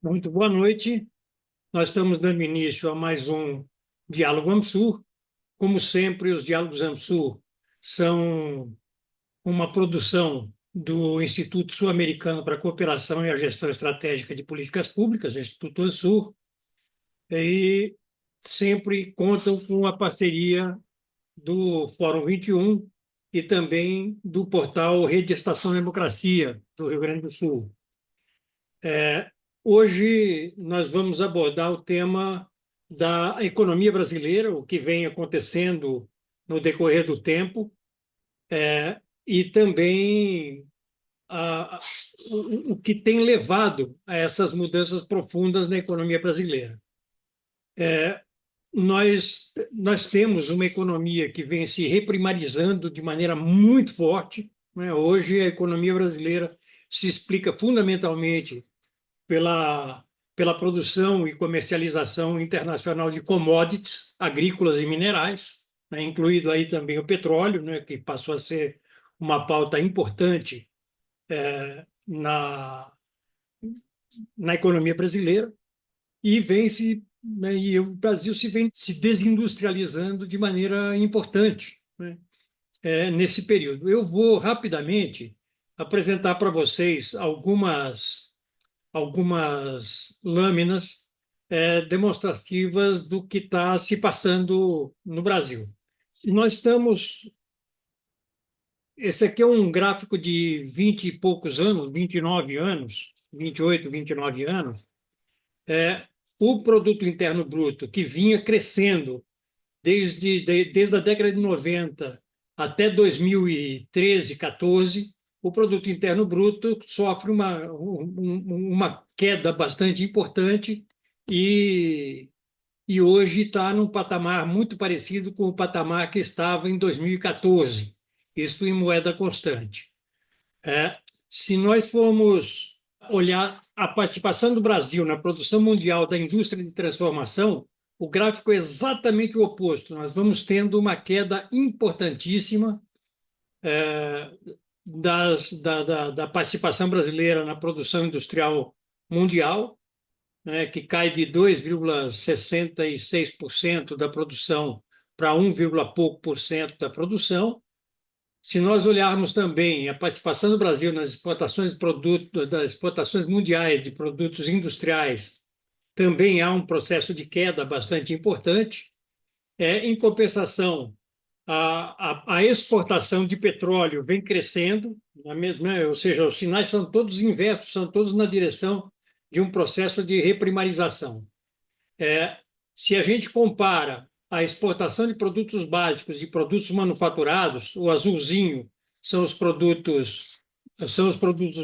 Muito boa noite. Nós estamos dando início a mais um Diálogo AMSUR. Como sempre, os Diálogos AMSUR são uma produção do Instituto Sul-Americano para a Cooperação e a Gestão Estratégica de Políticas Públicas, Instituto ANSUR, e sempre contam com a parceria do Fórum 21 e também do portal Rede Estação Democracia, do Rio Grande do Sul. Hoje nós vamos abordar o tema da economia brasileira, o que vem acontecendo no decorrer do tempo, e também a, o que tem levado a essas mudanças profundas na economia brasileira. Nós temos uma economia que vem se reprimarizando de maneira muito forte, né? Hoje a economia brasileira se explica fundamentalmente pela, pela produção e comercialização internacional de commodities agrícolas e minerais, né, incluído aí também o petróleo, né, que passou a ser uma pauta importante na, na economia brasileira, e vem se né, e o Brasil se vem se desindustrializando de maneira importante, né, nesse período. Eu vou rapidamente apresentar para vocês algumas lâminas demonstrativas do que está se passando no Brasil. E nós estamos. Esse aqui é um gráfico de 20 e poucos anos, 29 anos, 28, 29 anos. O produto interno bruto, que vinha crescendo desde a década de 90 até 2013, 14, o produto interno bruto sofre uma queda bastante importante e, e hoje está num patamar muito parecido com o patamar que estava em 2014, isto em moeda constante. Se nós formos olhar a participação do Brasil na produção mundial da indústria de transformação, o gráfico é exatamente o oposto. Nós vamos tendo uma queda importantíssima da participação brasileira na produção industrial mundial, né, que cai de 2,66% da produção para 1, pouco por cento da produção. Se nós olharmos também a participação do Brasil nas exportações de produtos, das exportações mundiais de produtos industriais, também há um processo de queda bastante importante. Em compensação, a exportação de petróleo vem crescendo, né? Ou seja, os sinais são todos inversos, são todos na direção de um processo de reprimarização. Se a gente compara a exportação de produtos básicos e produtos manufaturados, o azulzinho são os produtos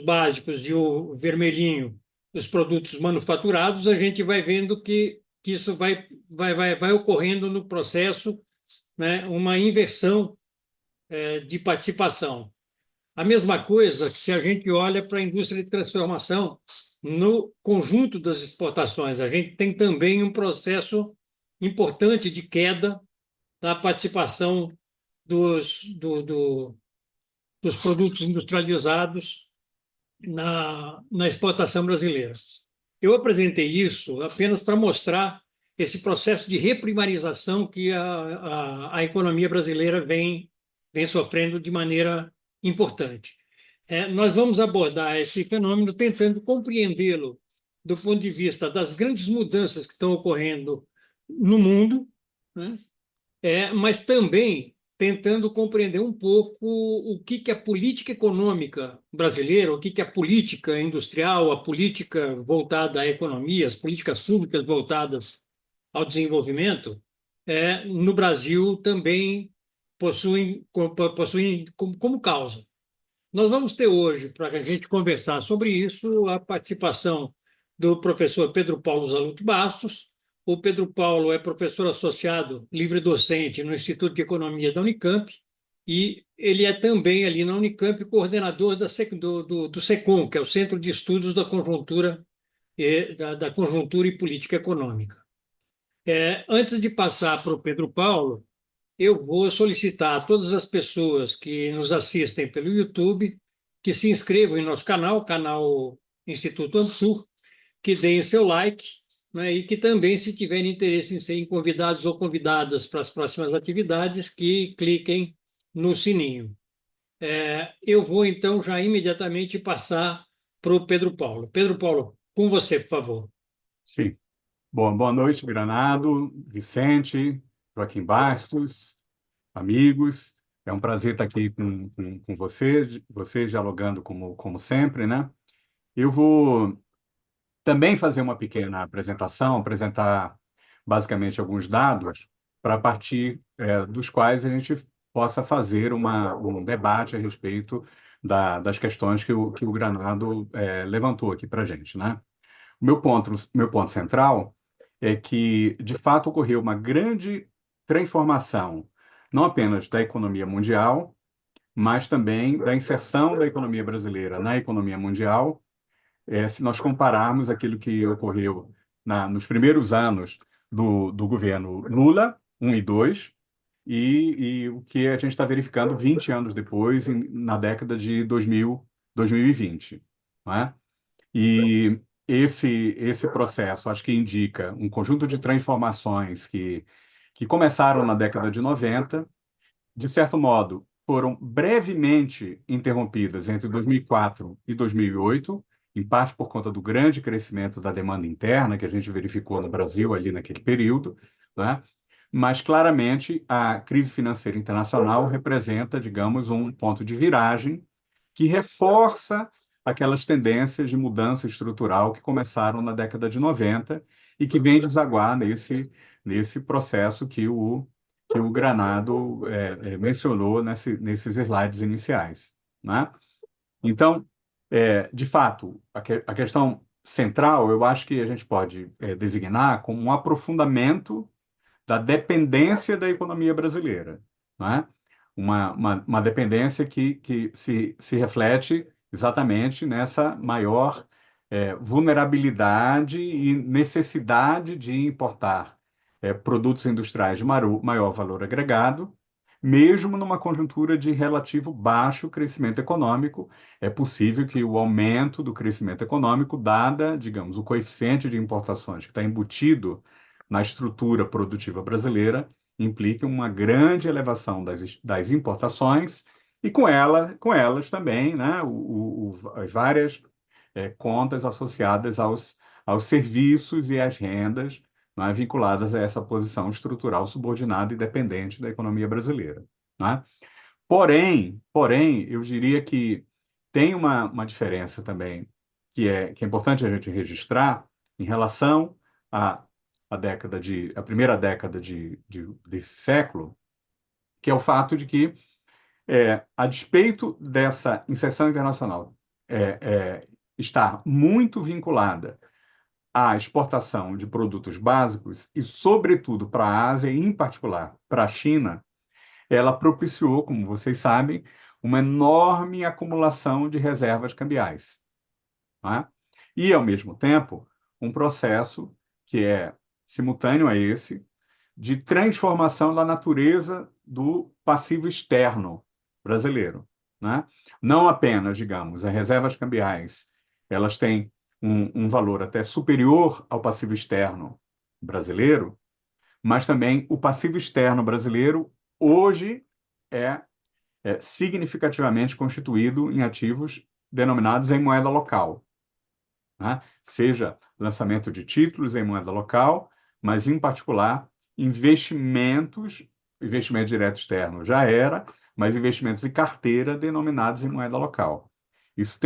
básicos e o vermelhinho os produtos manufaturados, a gente vai vendo que isso vai ocorrendo no processo, né, uma inversão de participação. A mesma coisa que se a gente olha para a indústria de transformação, no conjunto das exportações, a gente tem também um processo importante de queda da participação dos produtos industrializados na exportação brasileira. Eu apresentei isso apenas para mostrar esse processo de reprimarização que a economia brasileira vem sofrendo de maneira importante. Nós vamos abordar esse fenômeno tentando compreendê-lo do ponto de vista das grandes mudanças que estão ocorrendo no mundo, né? Mas também tentando compreender um pouco o que a política econômica brasileira, o que a política industrial, a política voltada à economia, as políticas públicas voltadas ao desenvolvimento, no Brasil também possuem como causa. Nós vamos ter hoje, para a gente conversar sobre isso, a participação do professor Pedro Paulo Zaluto Bastos. O Pedro Paulo é professor associado livre-docente no Instituto de Economia da Unicamp e ele é também ali na Unicamp coordenador do SECOM, que é o Centro de Estudos da Conjuntura da Conjuntura e Política Econômica. Antes de passar para o Pedro Paulo, eu vou solicitar a todas as pessoas que nos assistem pelo YouTube que se inscrevam em nosso canal Instituto ANSUR, que deem seu like, né, e que também, se tiverem interesse em serem convidados ou convidadas para as próximas atividades, que cliquem no sininho. Eu vou, então, já imediatamente passar para o Pedro Paulo. Pedro Paulo, com você, por favor. Sim. Bom, boa noite, Granado, Vicente, Joaquim Bastos, amigos. É um prazer estar aqui com vocês dialogando como sempre, né? Eu vou também fazer uma pequena apresentação, apresentar basicamente alguns dados para partir dos quais a gente possa fazer um debate a respeito das questões que o Granado levantou aqui para a gente, né? O meu ponto central é que, de fato, ocorreu uma grande transformação, não apenas da economia mundial, mas também da inserção da economia brasileira na economia mundial, se nós compararmos aquilo que ocorreu nos primeiros anos do governo Lula, 1 e 2, e o que a gente está verificando 20 anos depois, na década de 2020, não é? E esse processo, acho que indica um conjunto de transformações que começaram na década de 90, de certo modo, foram brevemente interrompidas entre 2004 e 2008, em parte por conta do grande crescimento da demanda interna que a gente verificou no Brasil ali naquele período, né? Mas claramente a crise financeira internacional representa, digamos, um ponto de viragem que reforça aquelas tendências de mudança estrutural que começaram na década de 90 e que vem desaguar nesse processo que o Granado mencionou nesses slides iniciais, né? Então, de fato, a questão central, eu acho que a gente pode designar como um aprofundamento da dependência da economia brasileira, né? Uma dependência que se reflete exatamente nessa maior vulnerabilidade e necessidade de importar produtos industriais de maior valor agregado, mesmo numa conjuntura de relativo baixo crescimento econômico. É possível que o aumento do crescimento econômico, dada, digamos, o coeficiente de importações que está embutido na estrutura produtiva brasileira, implique uma grande elevação das importações e com elas também, né, as várias contas associadas aos serviços e às rendas, né, vinculadas a essa posição estrutural subordinada e dependente da economia brasileira, né? Porém, eu diria que tem uma diferença também que é importante a gente registrar em relação à, à primeira década desse século, que é o fato de que, a despeito dessa inserção internacional estar muito vinculada à exportação de produtos básicos e, sobretudo, para a Ásia e, em particular, para a China, ela propiciou, como vocês sabem, uma enorme acumulação de reservas cambiais, né? E, ao mesmo tempo, um processo que é simultâneo a esse, de transformação da natureza do passivo externo brasileiro, né? Não apenas, digamos, as reservas cambiais, elas têm um valor até superior ao passivo externo brasileiro, mas também o passivo externo brasileiro hoje é, é significativamente constituído em ativos denominados em moeda local, né? Seja lançamento de títulos em moeda local, mas, em particular, investimento direto externo já era, mas investimentos de carteira denominados em moeda local. Isso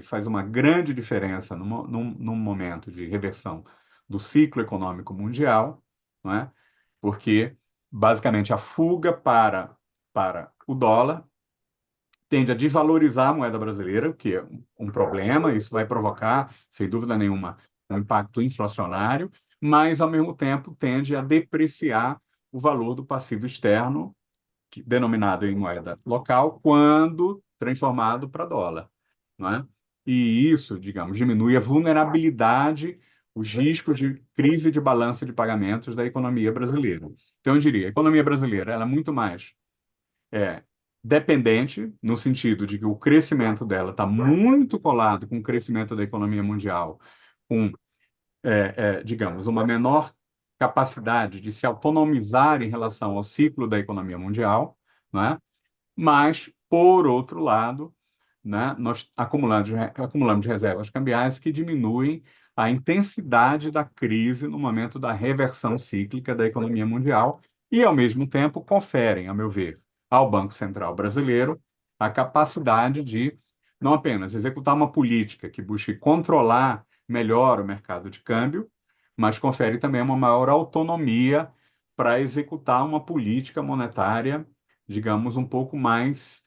faz uma grande diferença num momento de reversão do ciclo econômico mundial, não é? Porque, basicamente, a fuga para o dólar tende a desvalorizar a moeda brasileira, o que é um problema. Isso vai provocar, sem dúvida nenhuma, um impacto inflacionário, mas, ao mesmo tempo, tende a depreciar o valor do passivo externo, denominado em moeda local, quando transformado para dólar, não é? E isso, digamos, diminui a vulnerabilidade, os riscos de crise de balança de pagamentos da economia brasileira. Então, eu diria, a economia brasileira ela é muito mais é, dependente, no sentido de que o crescimento dela está muito colado com o crescimento da economia mundial, com, digamos, uma menor capacidade de se autonomizar em relação ao ciclo da economia mundial, né? Mas, por outro lado, né, nós acumulamos reservas cambiais que diminuem a intensidade da crise no momento da reversão cíclica da economia mundial e, ao mesmo tempo, conferem, a meu ver, ao Banco Central brasileiro a capacidade de não apenas executar uma política que busque controlar melhor o mercado de câmbio, mas confere também uma maior autonomia para executar uma política monetária, digamos, um pouco mais,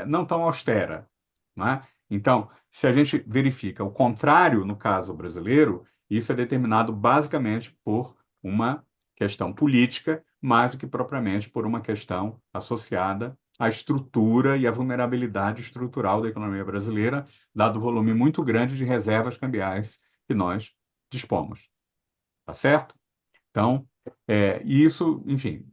não tão austera, né? Então, se a gente verifica o contrário no caso brasileiro, isso é determinado basicamente por uma questão política, mais do que propriamente por uma questão associada à estrutura e à vulnerabilidade estrutural da economia brasileira, dado o volume muito grande de reservas cambiais que nós dispomos. Tá certo? Então, isso, enfim,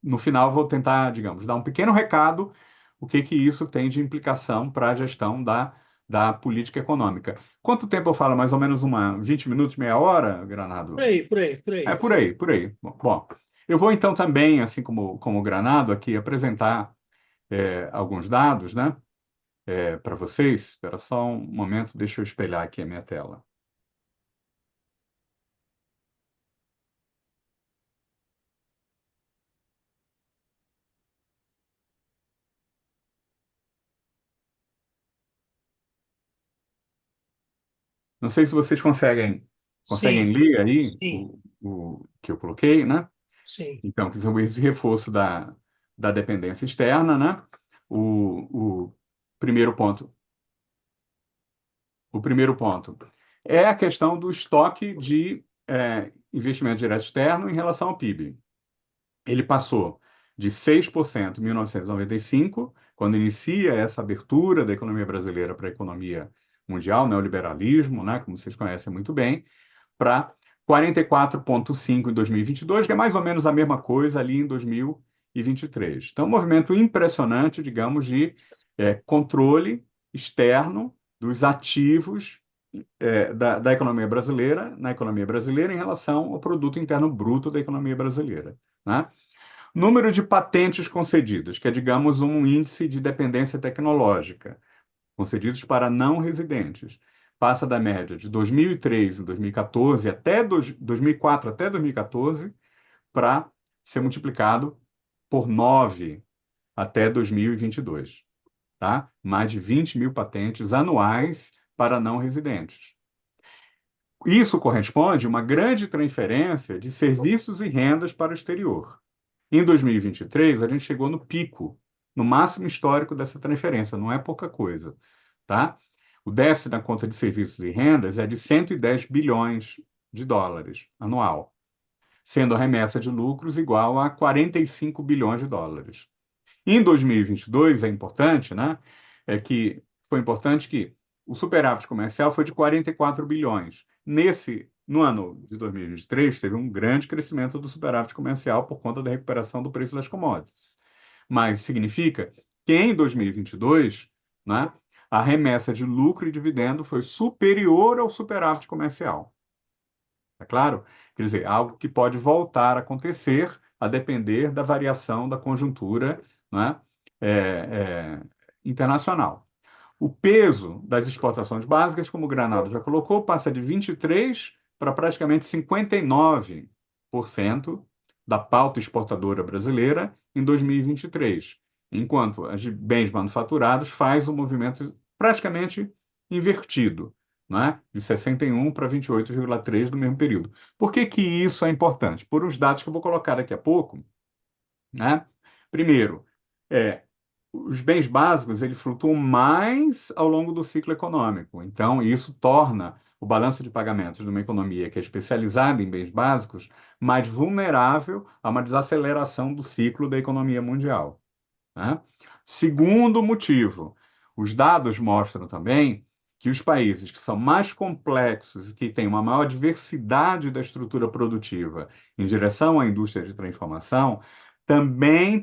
no final vou tentar, digamos, dar um pequeno recado o que que isso tem de implicação para a gestão da política econômica. Quanto tempo eu falo? Mais ou menos 20 minutos, meia hora, Por Granado? aí, por aí, por É aí. por aí, por aí. Bom, eu vou então também, assim como o Granado aqui, apresentar alguns dados, né, para vocês. Espera só um momento, deixa eu espelhar aqui a minha tela. Não sei se vocês conseguem Sim, ler aí sim, o que eu coloquei, né? sim. Então, que são esse reforço da dependência externa, né? O primeiro ponto, o primeiro ponto é a questão do estoque de investimento direto externo em relação ao PIB. Ele passou de 6% em 1995, quando inicia essa abertura da economia brasileira para a economia mundial, neoliberalismo, né, como vocês conhecem muito bem, para 44,5 em 2022, que é mais ou menos a mesma coisa ali em 2023. Então, um movimento impressionante, digamos, de controle externo dos ativos da economia brasileira, na economia brasileira, em relação ao produto interno bruto da economia brasileira, né? Número de patentes concedidas, que é, digamos, um índice de dependência tecnológica, concedidos para não residentes, passa da média de 2003 em 2014 até 2004 até 2014 para ser multiplicado por 9 até 2022, tá? Mais de 20 mil patentes anuais para não residentes. Isso corresponde a uma grande transferência de serviços e rendas para o exterior. Em 2023, a gente chegou no pico, no máximo histórico dessa transferência, não é pouca coisa, tá? O déficit na conta de serviços e rendas é de 110 bilhões de dólares anual, sendo a remessa de lucros igual a 45 bilhões de dólares. Em 2022, é importante, né? Foi importante que o superávit comercial foi de 44 bilhões. No ano de 2023, teve um grande crescimento do superávit comercial por conta da recuperação do preço das commodities. Mas significa que em 2022, né, a remessa de lucro e dividendo foi superior ao superávit comercial. É claro? Quer dizer, algo que pode voltar a acontecer a depender da variação da conjuntura, né, é, internacional. O peso das exportações básicas, como o Granado já colocou, passa de 23% para praticamente 59% da pauta exportadora brasileira em 2023, enquanto as de bens manufaturados faz um movimento praticamente invertido, né? De 61 para 28,3 no mesmo período. Por que que isso é importante? Por os dados que eu vou colocar daqui a pouco, né? Primeiro, é, os bens básicos eles flutuam mais ao longo do ciclo econômico. Então, isso torna o balanço de pagamentos de uma economia que é especializada em bens básicos mais vulnerável a uma desaceleração do ciclo da economia mundial, né? Segundo motivo, os dados mostram também que os países que são mais complexos e que têm uma maior diversidade da estrutura produtiva em direção à indústria de transformação também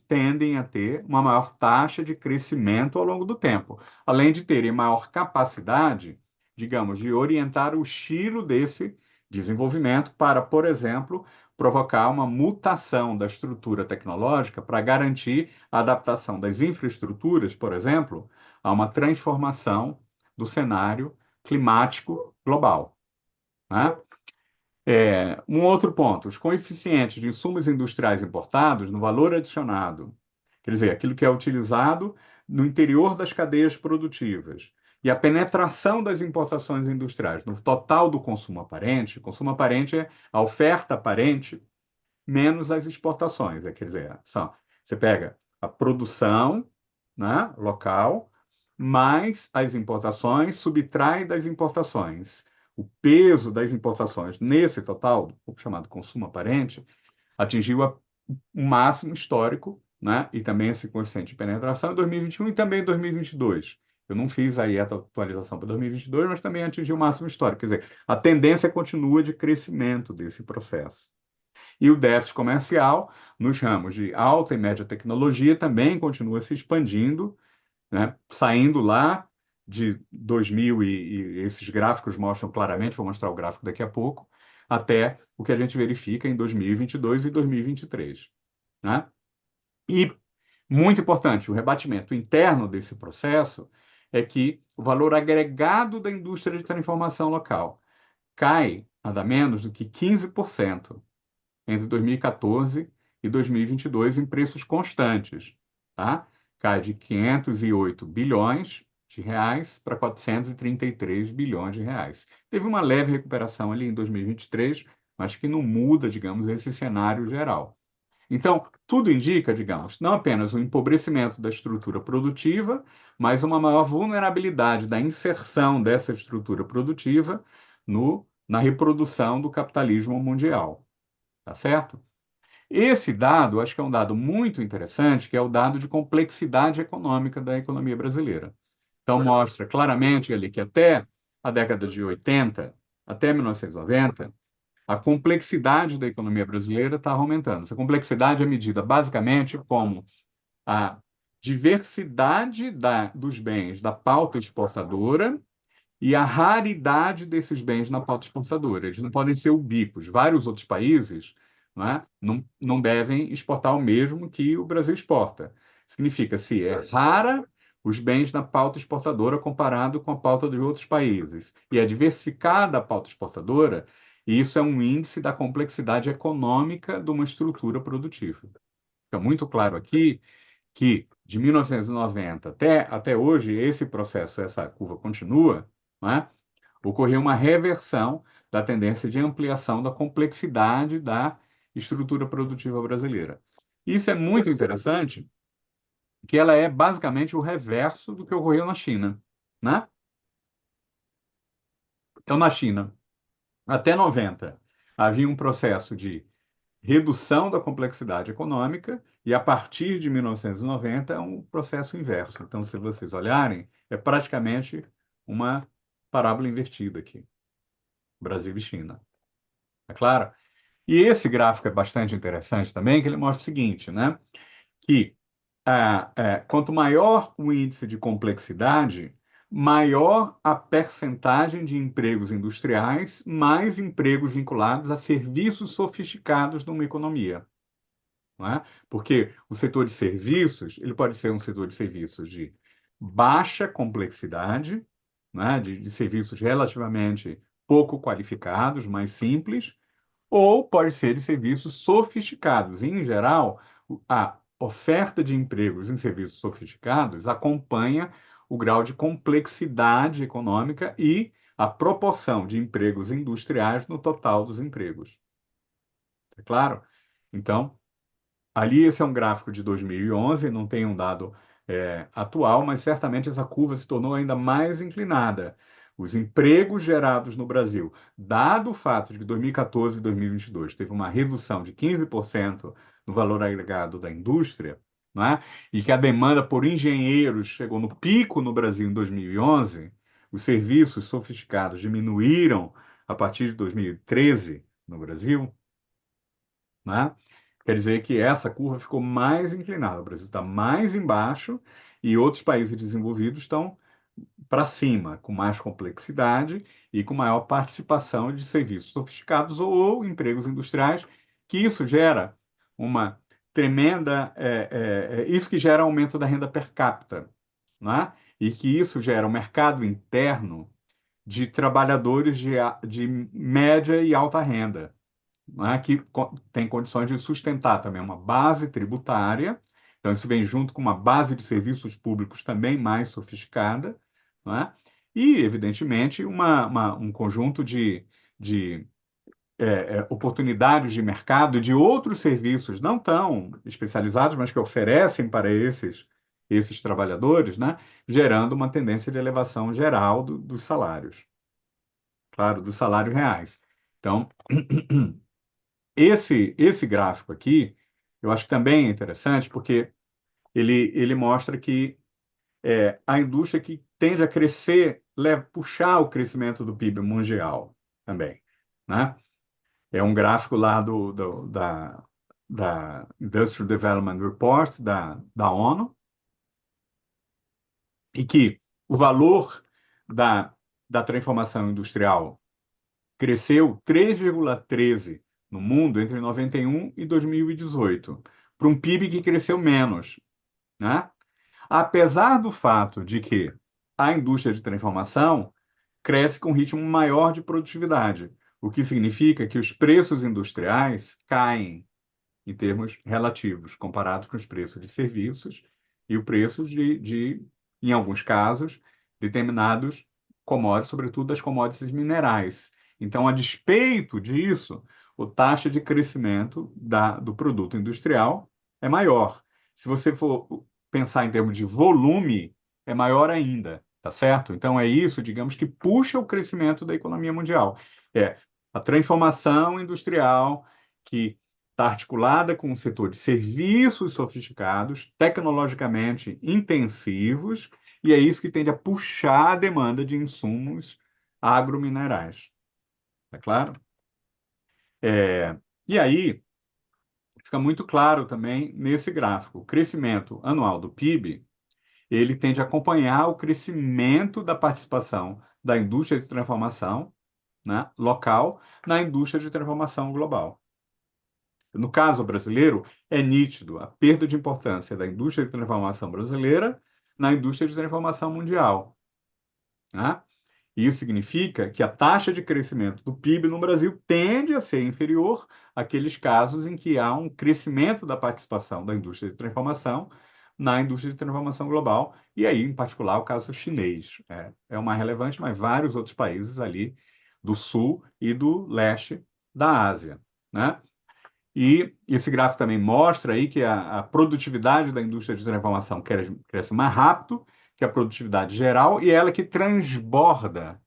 tendem a ter uma maior taxa de crescimento ao longo do tempo, além de terem maior capacidade digamos, de orientar o estilo desse desenvolvimento para, por exemplo, provocar uma mutação da estrutura tecnológica para garantir a adaptação das infraestruturas, por exemplo, a uma transformação do cenário climático global, né? Um outro ponto, os coeficientes de insumos industriais importados no valor adicionado, quer dizer, aquilo que é utilizado no interior das cadeias produtivas, e a penetração das importações industriais no total do consumo aparente é a oferta aparente menos as exportações, quer dizer, você pega a produção, né, local, mais as importações, subtrai das importações. O peso das importações nesse total, o chamado consumo aparente, atingiu um máximo histórico, né? E também esse coeficiente de penetração em 2021 e também em 2022. Eu não fiz aí a atualização para 2022, mas também atingiu o máximo histórico. Quer dizer, a tendência continua de crescimento desse processo. E o déficit comercial nos ramos de alta e média tecnologia também continua se expandindo, né? Saindo lá de 2000 e esses gráficos mostram claramente, vou mostrar o gráfico daqui a pouco, até o que a gente verifica em 2022 e 2023, né? E muito importante, o rebatimento interno desse processo é que o valor agregado da indústria de transformação local cai nada menos do que 15% entre 2014 e 2022 em preços constantes, tá? Cai de 508 bilhões de reais para 433 bilhões de reais. Teve uma leve recuperação ali em 2023, mas que não muda, digamos, esse cenário geral. Então, tudo indica, digamos, não apenas o empobrecimento da estrutura produtiva, mas uma maior vulnerabilidade da inserção dessa estrutura produtiva na reprodução do capitalismo mundial. Tá certo? Esse dado, acho que é um dado muito interessante, que é o dado de complexidade econômica da economia brasileira. Então, mostra claramente ali que até a década de 80, até 1990, a complexidade da economia brasileira está aumentando. Essa complexidade é medida basicamente como a diversidade dos bens da pauta exportadora e a raridade desses bens na pauta exportadora. Eles não podem ser ubíquos. Vários outros países, não devem exportar o mesmo que o Brasil exporta. Significa se é rara os bens na pauta exportadora comparado com a pauta de outros países. E é diversificada a pauta exportadora, e isso é um índice da complexidade econômica de uma estrutura produtiva. Fica muito claro aqui que de 1990 até hoje, esse processo, essa curva continua, né? Ocorreu uma reversão da tendência de ampliação da complexidade da estrutura produtiva brasileira. Isso é muito interessante, que ela é basicamente o reverso do que ocorreu na China, né? Então, na China, até 90, havia um processo de redução da complexidade econômica, e a partir de 1990 é um processo inverso. Então, se vocês olharem, é praticamente uma parábola invertida aqui, Brasil e China. É claro? E esse gráfico é bastante interessante também, que ele mostra o seguinte, né? Que quanto maior o índice de complexidade, maior a percentagem de empregos industriais, mais empregos vinculados a serviços sofisticados numa economia. Não é? Porque o setor de serviços, ele pode ser um setor de serviços de baixa complexidade, né? De serviços relativamente pouco qualificados, mais simples, ou pode ser de serviços sofisticados. E, em geral, a oferta de empregos em serviços sofisticados acompanha o grau de complexidade econômica e a proporção de empregos industriais no total dos empregos. É claro? Então, ali esse é um gráfico de 2011, não tem um dado atual, mas certamente essa curva se tornou ainda mais inclinada. Os empregos gerados no Brasil, dado o fato de que 2014 e 2022 teve uma redução de 15% no valor agregado da indústria, não é? E que a demanda por engenheiros chegou no pico no Brasil em 2011, os serviços sofisticados diminuíram a partir de 2013 no Brasil, né? Quer dizer que essa curva ficou mais inclinada. O Brasil está mais embaixo e outros países desenvolvidos estão para cima, com mais complexidade e com maior participação de serviços sofisticados ou empregos industriais, que isso gera uma tremenda, isso que gera aumento da renda per capita, né? E que isso gera um mercado interno de trabalhadores de média e alta renda, né, que tem condições de sustentar também uma base tributária. Então, isso vem junto com uma base de serviços públicos também mais sofisticada, né? E, evidentemente, um conjunto de oportunidades de mercado de outros serviços não tão especializados, mas que oferecem para esses trabalhadores, né? Gerando uma tendência de elevação geral dos salários, claro, dos salários reais. Então, esse gráfico aqui, eu acho que também é interessante, porque ele mostra que a indústria que tende a crescer, puxar o crescimento do PIB mundial também, né? É um gráfico lá da Industrial Development Report da ONU, e que o valor da, da transformação industrial cresceu 3,13 no mundo entre 91 e 2018, para um PIB que cresceu menos, né? Apesar do fato de que a indústria de transformação cresce com um ritmo maior de produtividade, o que significa que os preços industriais caem em termos relativos, comparados com os preços de serviços e o preço em alguns casos, determinados commodities, sobretudo as commodities minerais. Então, a despeito disso, a taxa de crescimento do produto industrial é maior. Se você for pensar em termos de volume, é maior ainda, tá certo? Então, é isso, digamos, que puxa o crescimento da economia mundial. É a transformação industrial que está articulada com o setor de serviços sofisticados, tecnologicamente intensivos, e é isso que tende a puxar a demanda de insumos agrominerais. É claro? E aí, fica muito claro também nesse gráfico, o crescimento anual do PIB, ele tende a acompanhar o crescimento da participação da indústria de transformação, né, local na indústria de transformação global. No caso brasileiro, é nítido a perda de importância da indústria de transformação brasileira na indústria de transformação mundial, né? Isso significa que a taxa de crescimento do PIB no Brasil tende a ser inferior àqueles casos em que há um crescimento da participação da indústria de transformação na indústria de transformação global, e aí, em particular, o caso chinês. É o mais relevante, mas vários outros países ali do sul e do leste da Ásia, né? E esse gráfico também mostra aí que a produtividade da indústria de transformação cresce mais rápido que a produtividade geral e é ela que transborda,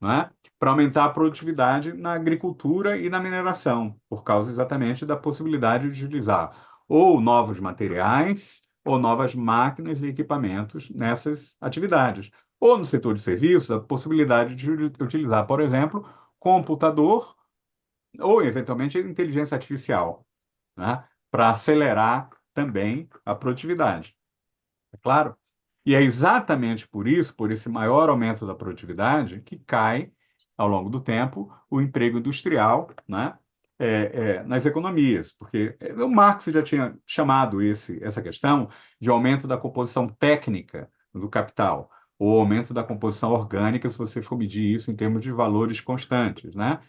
né, para aumentar a produtividade na agricultura e na mineração, por causa exatamente da possibilidade de utilizar ou novos materiais ou novas máquinas e equipamentos nessas atividades. Ou no setor de serviços, a possibilidade de utilizar, por exemplo, computador ou, eventualmente, inteligência artificial, né, para acelerar também a produtividade. É claro? E é exatamente por isso, por esse maior aumento da produtividade, que cai, ao longo do tempo, o emprego industrial, né, nas economias. Porque o Marx já tinha chamado essa questão de aumento da composição técnica do capital, ou aumento da composição orgânica, se você for medir isso em termos de valores constantes, né?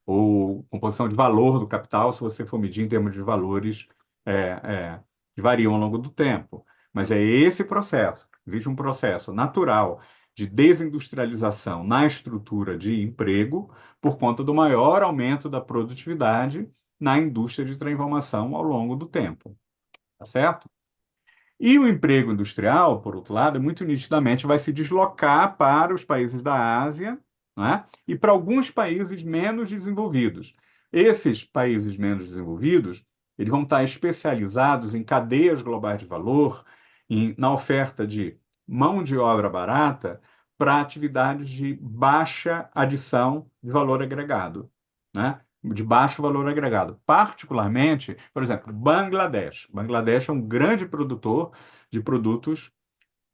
Ou composição de valor do capital, se você for medir em termos de valores é, que variam ao longo do tempo. Mas é esse processo. Existe um processo natural de desindustrialização na estrutura de emprego por conta do maior aumento da produtividade na indústria de transformação ao longo do tempo. Tá certo? E o emprego industrial, por outro lado, muito nitidamente vai se deslocar para os países da Ásia, né? E para alguns países menos desenvolvidos. Esses países menos desenvolvidos, eles vão estar especializados em cadeias globais de valor, na oferta de mão de obra barata para atividades de baixa adição de valor agregado, né? De baixo valor agregado. Particularmente, por exemplo, Bangladesh. Bangladesh é um grande produtor de produtos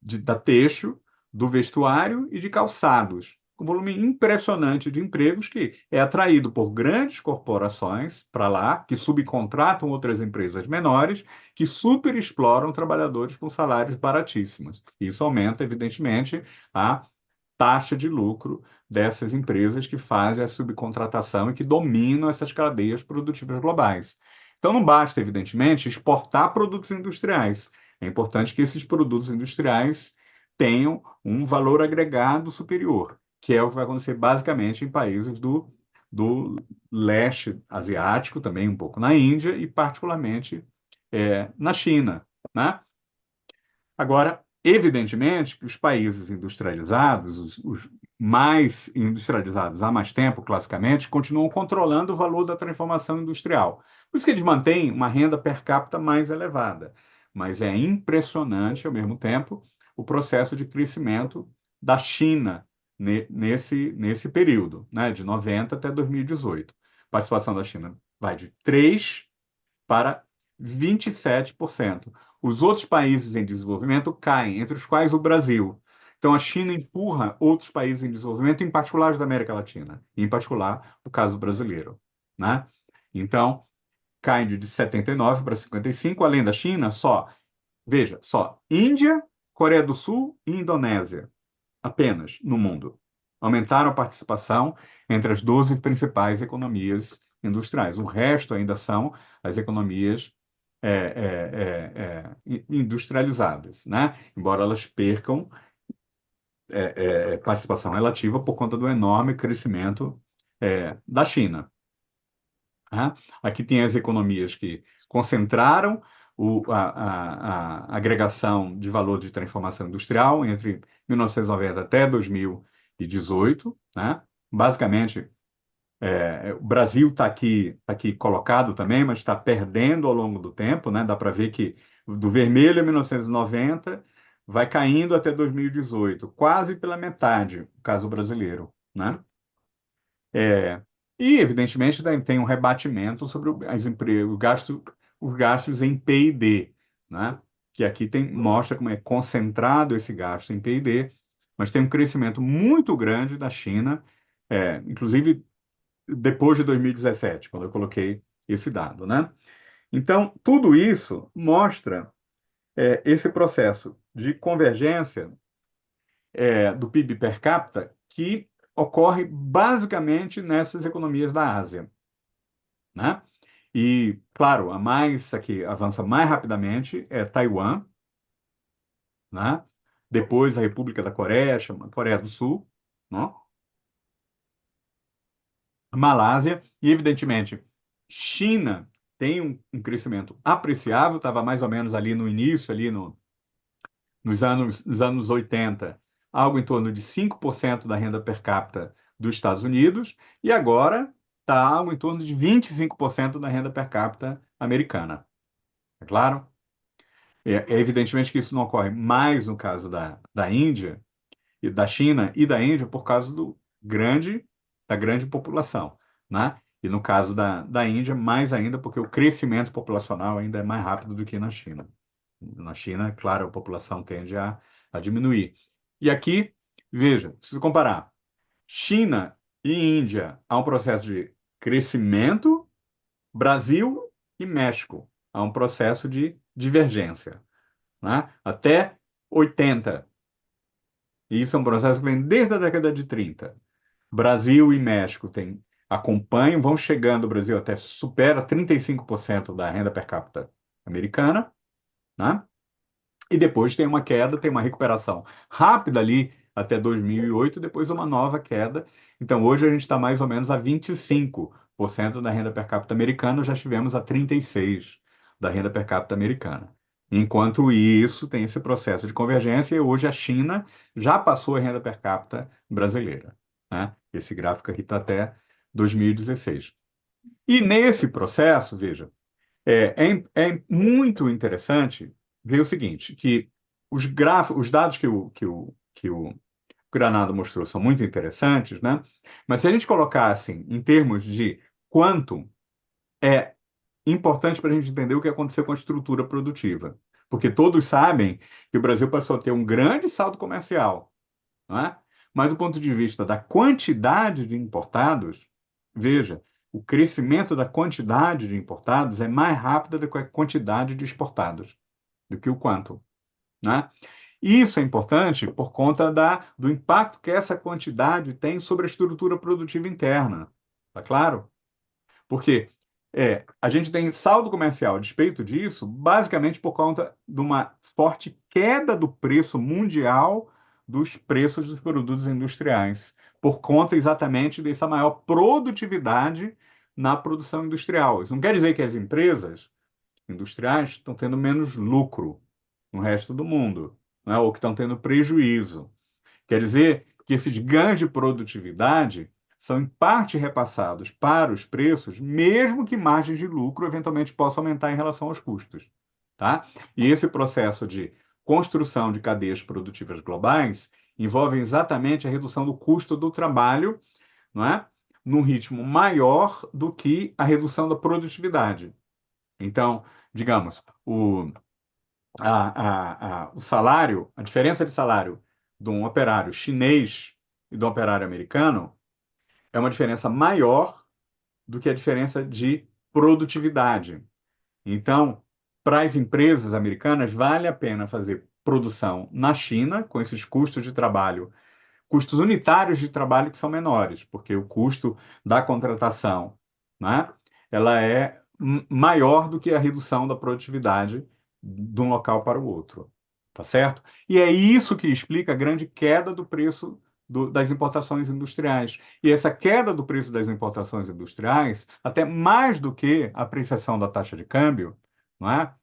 da têxtil, do vestuário e de calçados. Um volume impressionante de empregos que é atraído por grandes corporações para lá, que subcontratam outras empresas menores, que superexploram trabalhadores com salários baratíssimos. Isso aumenta, evidentemente, a taxa de lucro dessas empresas que fazem a subcontratação e que dominam essas cadeias produtivas globais. Então, não basta, evidentemente, exportar produtos industriais. É importante que esses produtos industriais tenham um valor agregado superior, que é o que vai acontecer basicamente em países do leste asiático, também um pouco na Índia e particularmente na China, né? Agora, evidentemente, que os países industrializados, os mais industrializados há mais tempo, classicamente, continuam controlando o valor da transformação industrial. Por isso que eles mantêm uma renda per capita mais elevada. Mas é impressionante, ao mesmo tempo, o processo de crescimento da China nesse período, né, de 90 até 2018. A participação da China vai de 3 para 27%. Os outros países em desenvolvimento caem, entre os quais o Brasil. Então, a China empurra outros países em desenvolvimento, em particular os da América Latina, em particular o caso brasileiro, né? Então, cai de 79 para 55, além da China, veja, só Índia, Coreia do Sul e Indonésia, apenas no mundo. Aumentaram a participação entre as 12 principais economias industriais. O resto ainda são as economias industrializadas, né? Embora elas percam participação relativa por conta do enorme crescimento da China. Né? Aqui tem as economias que concentraram a agregação de valor de transformação industrial entre 1990 até 2018, né? Basicamente, o Brasil tá aqui colocado também, mas está perdendo ao longo do tempo, né? Dá para ver que do vermelho em 1990 vai caindo até 2018, quase pela metade, o caso brasileiro, né? É, e, evidentemente, tem um rebatimento sobre os gastos em P&D, né? Que aqui mostra como é concentrado esse gasto em P&D, mas tem um crescimento muito grande da China, inclusive depois de 2017, quando eu coloquei esse dado, né? Então, tudo isso mostra esse processo de convergência do PIB per capita que ocorre basicamente nessas economias da Ásia, né? E, claro, a que avança mais rapidamente é Taiwan, né? Depois a República da Coreia, chama Coreia do Sul, né? Malásia e, evidentemente, China tem um crescimento apreciável, estava mais ou menos ali no início, nos anos 80, algo em torno de 5% da renda per capita dos Estados Unidos, e agora está algo em torno de 25% da renda per capita americana. É claro? É evidentemente que isso não ocorre mais no caso da Índia, e da China e da Índia por causa da grande população, né? E no caso da Índia, mais ainda, porque o crescimento populacional ainda é mais rápido do que na China. Na China, claro, a população tende a diminuir. E aqui, veja, se comparar China e Índia, há um processo de crescimento, Brasil e México, há um processo de divergência, né? Até 80. E isso é um processo que vem desde a década de 30. Brasil e México acompanham, vão chegando, o Brasil até supera 35% da renda per capita americana, né? E depois tem uma queda, tem uma recuperação rápida ali até 2008, depois uma nova queda. Então, hoje a gente está mais ou menos a 25% da renda per capita americana, já estivemos a 36% da renda per capita americana. Enquanto isso, tem esse processo de convergência e hoje a China já passou a renda per capita brasileira, né? Esse gráfico aqui está até 2016. E nesse processo, veja, é muito interessante ver o seguinte, que os dados que o Granado mostrou são muito interessantes, né? Mas se a gente colocar assim, em termos de quanto é importante para a gente entender o que aconteceu com a estrutura produtiva. Porque todos sabem que o Brasil passou a ter um grande saldo comercial não é? Mas do ponto de vista da quantidade de importados, veja, o crescimento da quantidade de importados é mais rápido do que a quantidade de exportados, do que o quanto, né? Isso é importante por conta do impacto que essa quantidade tem sobre a estrutura produtiva interna. Tá claro? Porque a gente tem saldo comercial a despeito disso, basicamente por conta de uma forte queda do preço mundial dos preços dos produtos industriais, por conta exatamente dessa maior produtividade na produção industrial. Isso não quer dizer que as empresas industriais estão tendo menos lucro no resto do mundo, né? Ou que estão tendo prejuízo. Quer dizer que esses ganhos de produtividade são em parte repassados para os preços, mesmo que margens de lucro eventualmente possam aumentar em relação aos custos, tá? E esse processo de construção de cadeias produtivas globais envolve exatamente a redução do custo do trabalho, não é? Num ritmo maior do que a redução da produtividade. Então, digamos, o salário, a diferença de salário de um operário chinês e de um operário americano é uma diferença maior do que a diferença de produtividade. Então, para as empresas americanas, vale a pena fazer produção na China, com esses custos de trabalho, custos unitários de trabalho que são menores, porque o custo da contratação, né, ela é maior do que a redução da produtividade de um local para o outro, tá certo? E é isso que explica a grande queda do preço das importações industriais. E essa queda do preço das importações industriais, até mais do que a apreciação da taxa de câmbio, não é?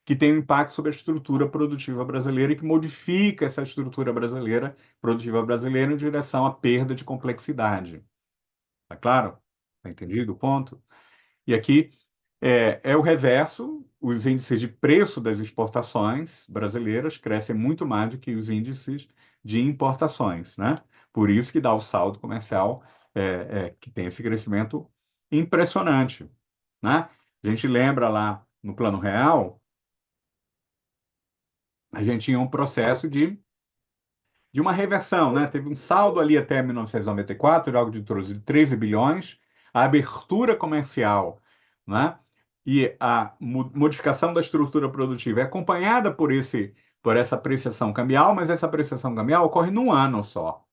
Que tem um impacto sobre a estrutura produtiva brasileira e que modifica essa estrutura brasileira, produtiva brasileira, em direção à perda de complexidade. Tá claro? Tá entendido o ponto? E aqui é o reverso: os índices de preço das exportações brasileiras crescem muito mais do que os índices de importações, né? Por isso que dá o saldo comercial que tem esse crescimento impressionante, né? A gente lembra lá no Plano Real, a gente tinha um processo de uma reversão, né? Teve um saldo ali até 1994, de algo de 13 bilhões, a abertura comercial, né? E a modificação da estrutura produtiva é acompanhada por essa apreciação cambial, mas essa apreciação cambial ocorre num ano só,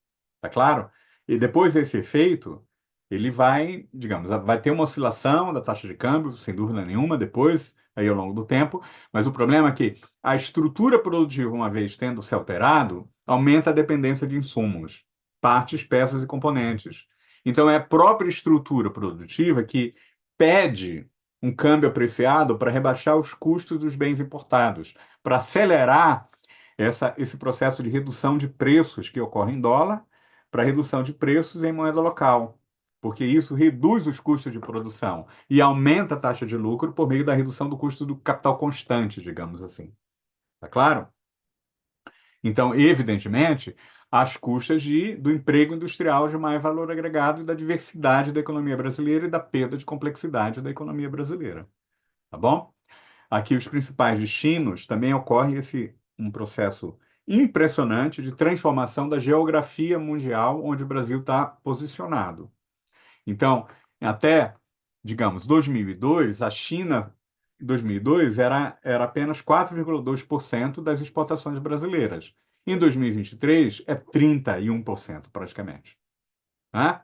tá claro? E depois desse efeito, ele vai, digamos, vai ter uma oscilação da taxa de câmbio, sem dúvida nenhuma, depois, aí ao longo do tempo, mas o problema é que a estrutura produtiva, uma vez tendo se alterado, aumenta a dependência de insumos, partes, peças e componentes. Então, é a própria estrutura produtiva que pede um câmbio apreciado para rebaixar os custos dos bens importados, para acelerar esse processo de redução de preços que ocorre em dólar para redução de preços em moeda local, porque isso reduz os custos de produção e aumenta a taxa de lucro por meio da redução do custo do capital constante, digamos assim. Tá claro? Então, evidentemente, às custas do emprego industrial de mais valor agregado e da diversidade da economia brasileira e da perda de complexidade da economia brasileira. Tá bom? Aqui, os principais destinos também ocorre um processo impressionante de transformação da geografia mundial onde o Brasil está posicionado. Então, até, digamos, 2002, a China, em 2002, era apenas 4,2% das exportações brasileiras. Em 2023, é 31%, praticamente. Né?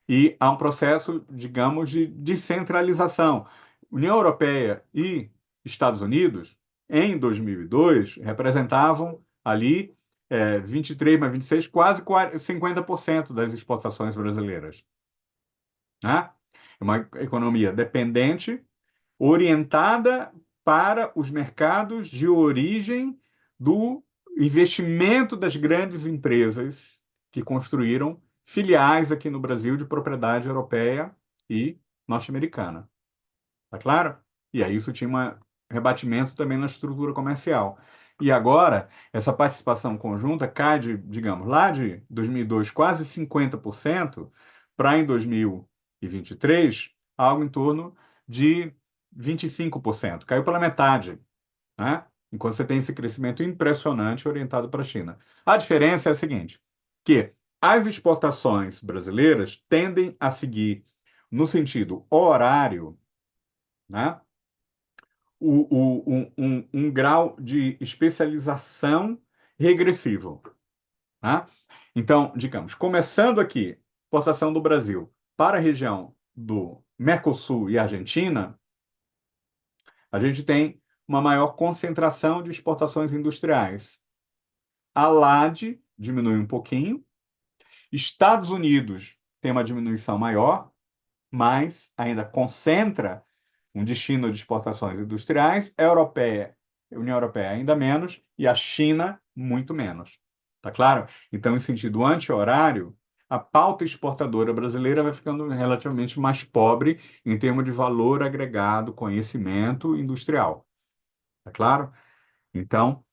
E há um processo, digamos, de descentralização. União Europeia e Estados Unidos, em 2002, representavam ali 23 mais 26, quase 50% das exportações brasileiras. Né? É uma economia dependente, orientada para os mercados de origem do investimento das grandes empresas que construíram filiais aqui no Brasil de propriedade europeia e norte-americana. Tá claro? E aí isso tinha um rebatimento também na estrutura comercial. E agora, essa participação conjunta cai digamos, lá de 2002, quase 50%, para em 2023, algo em torno de 25%. Caiu pela metade, né? Enquanto você tem esse crescimento impressionante orientado para a China. A diferença é a seguinte: que as exportações brasileiras tendem a seguir, no sentido horário, né, um grau de especialização regressivo. Tá? Então, digamos, começando aqui, exportação do Brasil para a região do Mercosul e Argentina, a gente tem uma maior concentração de exportações industriais. A LAD diminui um pouquinho, Estados Unidos tem uma diminuição maior, mas ainda concentra um destino de exportações industriais, a União Europeia ainda menos, e a China muito menos. Tá claro? Então, em sentido anti-horário, a pauta exportadora brasileira vai ficando relativamente mais pobre em termos de valor agregado, conhecimento industrial. Tá claro? Então,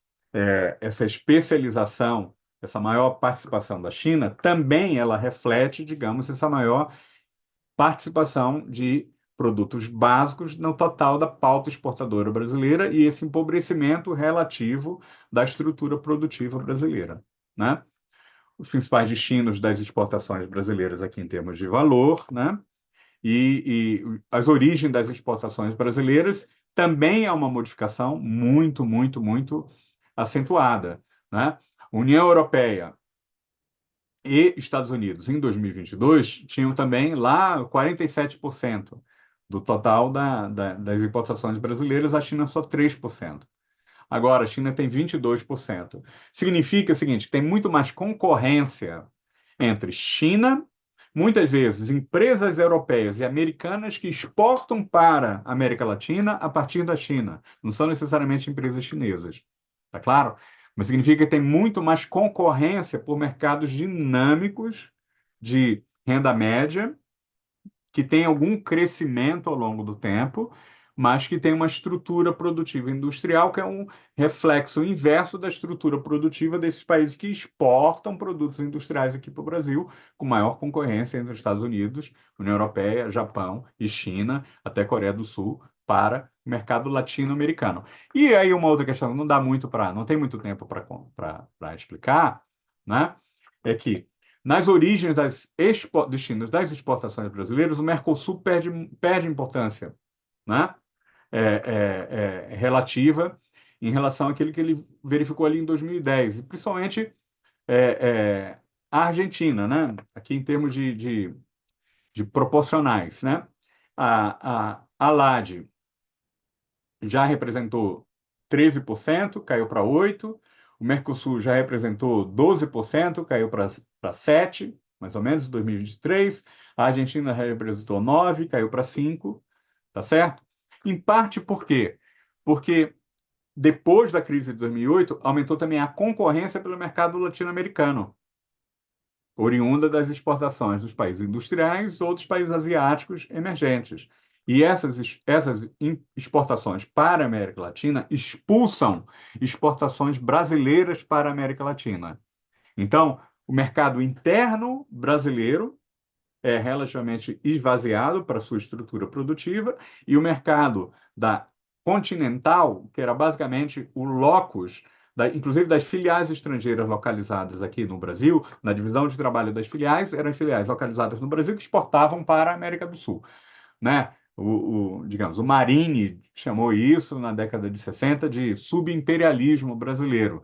essa especialização, essa maior participação da China, também ela reflete, digamos, essa maior participação de produtos básicos no total da pauta exportadora brasileira e esse empobrecimento relativo da estrutura produtiva brasileira, né? Os principais destinos das exportações brasileiras aqui em termos de valor, né? E as origens das exportações brasileiras também é uma modificação muito, muito, muito acentuada, né? União Europeia e Estados Unidos, em 2022, tinham também lá 47% do total das importações brasileiras, a China só 3%. Agora, a China tem 22%. Significa o seguinte, que tem muito mais concorrência entre China, muitas vezes empresas europeias e americanas que exportam para a América Latina a partir da China. Não são necessariamente empresas chinesas. Tá claro? Mas significa que tem muito mais concorrência por mercados dinâmicos de renda média que tem algum crescimento ao longo do tempo, mas que tem uma estrutura produtiva industrial que é um reflexo inverso da estrutura produtiva desses países que exportam produtos industriais aqui para o Brasil, com maior concorrência entre os Estados Unidos, União Europeia, Japão e China, até Coreia do Sul, para o mercado latino-americano. E aí uma outra questão, não tem muito tempo para explicar, né? É que nas origens destinos das exportações brasileiras, o Mercosul perde importância, né? Relativa em relação àquele que ele verificou ali em 2010, e principalmente é, a Argentina, né? Aqui em termos de proporcionais, né? A LAD já representou 13%, caiu para 8%. O Mercosul já representou 12%, caiu para 7%, mais ou menos, em 2023. A Argentina já representou 9%, caiu para 5%, tá certo? Em parte por quê? Porque depois da crise de 2008, aumentou também a concorrência pelo mercado latino-americano, oriunda das exportações dos países industriais ou dos países asiáticos emergentes. E essas exportações para a América Latina expulsam exportações brasileiras para a América Latina. Então, o mercado interno brasileiro é relativamente esvaziado para sua estrutura produtiva e o mercado da continental, que era basicamente o locus, inclusive das filiais estrangeiras localizadas aqui no Brasil, na divisão de trabalho das filiais, eram filiais localizadas no Brasil que exportavam para a América do Sul, né? Digamos, o Marini chamou isso na década de 60 de subimperialismo brasileiro.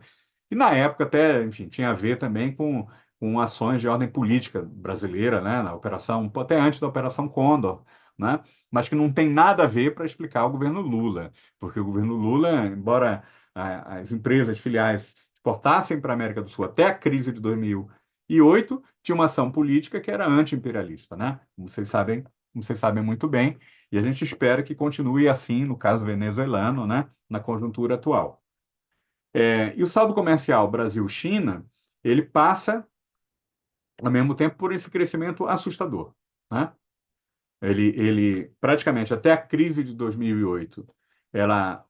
E na época até, enfim, tinha a ver também com ações de ordem política brasileira, né, na operação, até antes da Operação Condor, né, mas que não tem nada a ver para explicar o governo Lula, porque o governo Lula, embora as empresas filiais exportassem para a América do Sul até a crise de 2008, tinha uma ação política que era anti-imperialista, né, como vocês sabem muito bem, e a gente espera que continue assim no caso venezuelano, né, na conjuntura atual. E o saldo comercial Brasil-China, ele passa, ao mesmo tempo, por esse crescimento assustador, né? Ele praticamente, até a crise de 2008, ela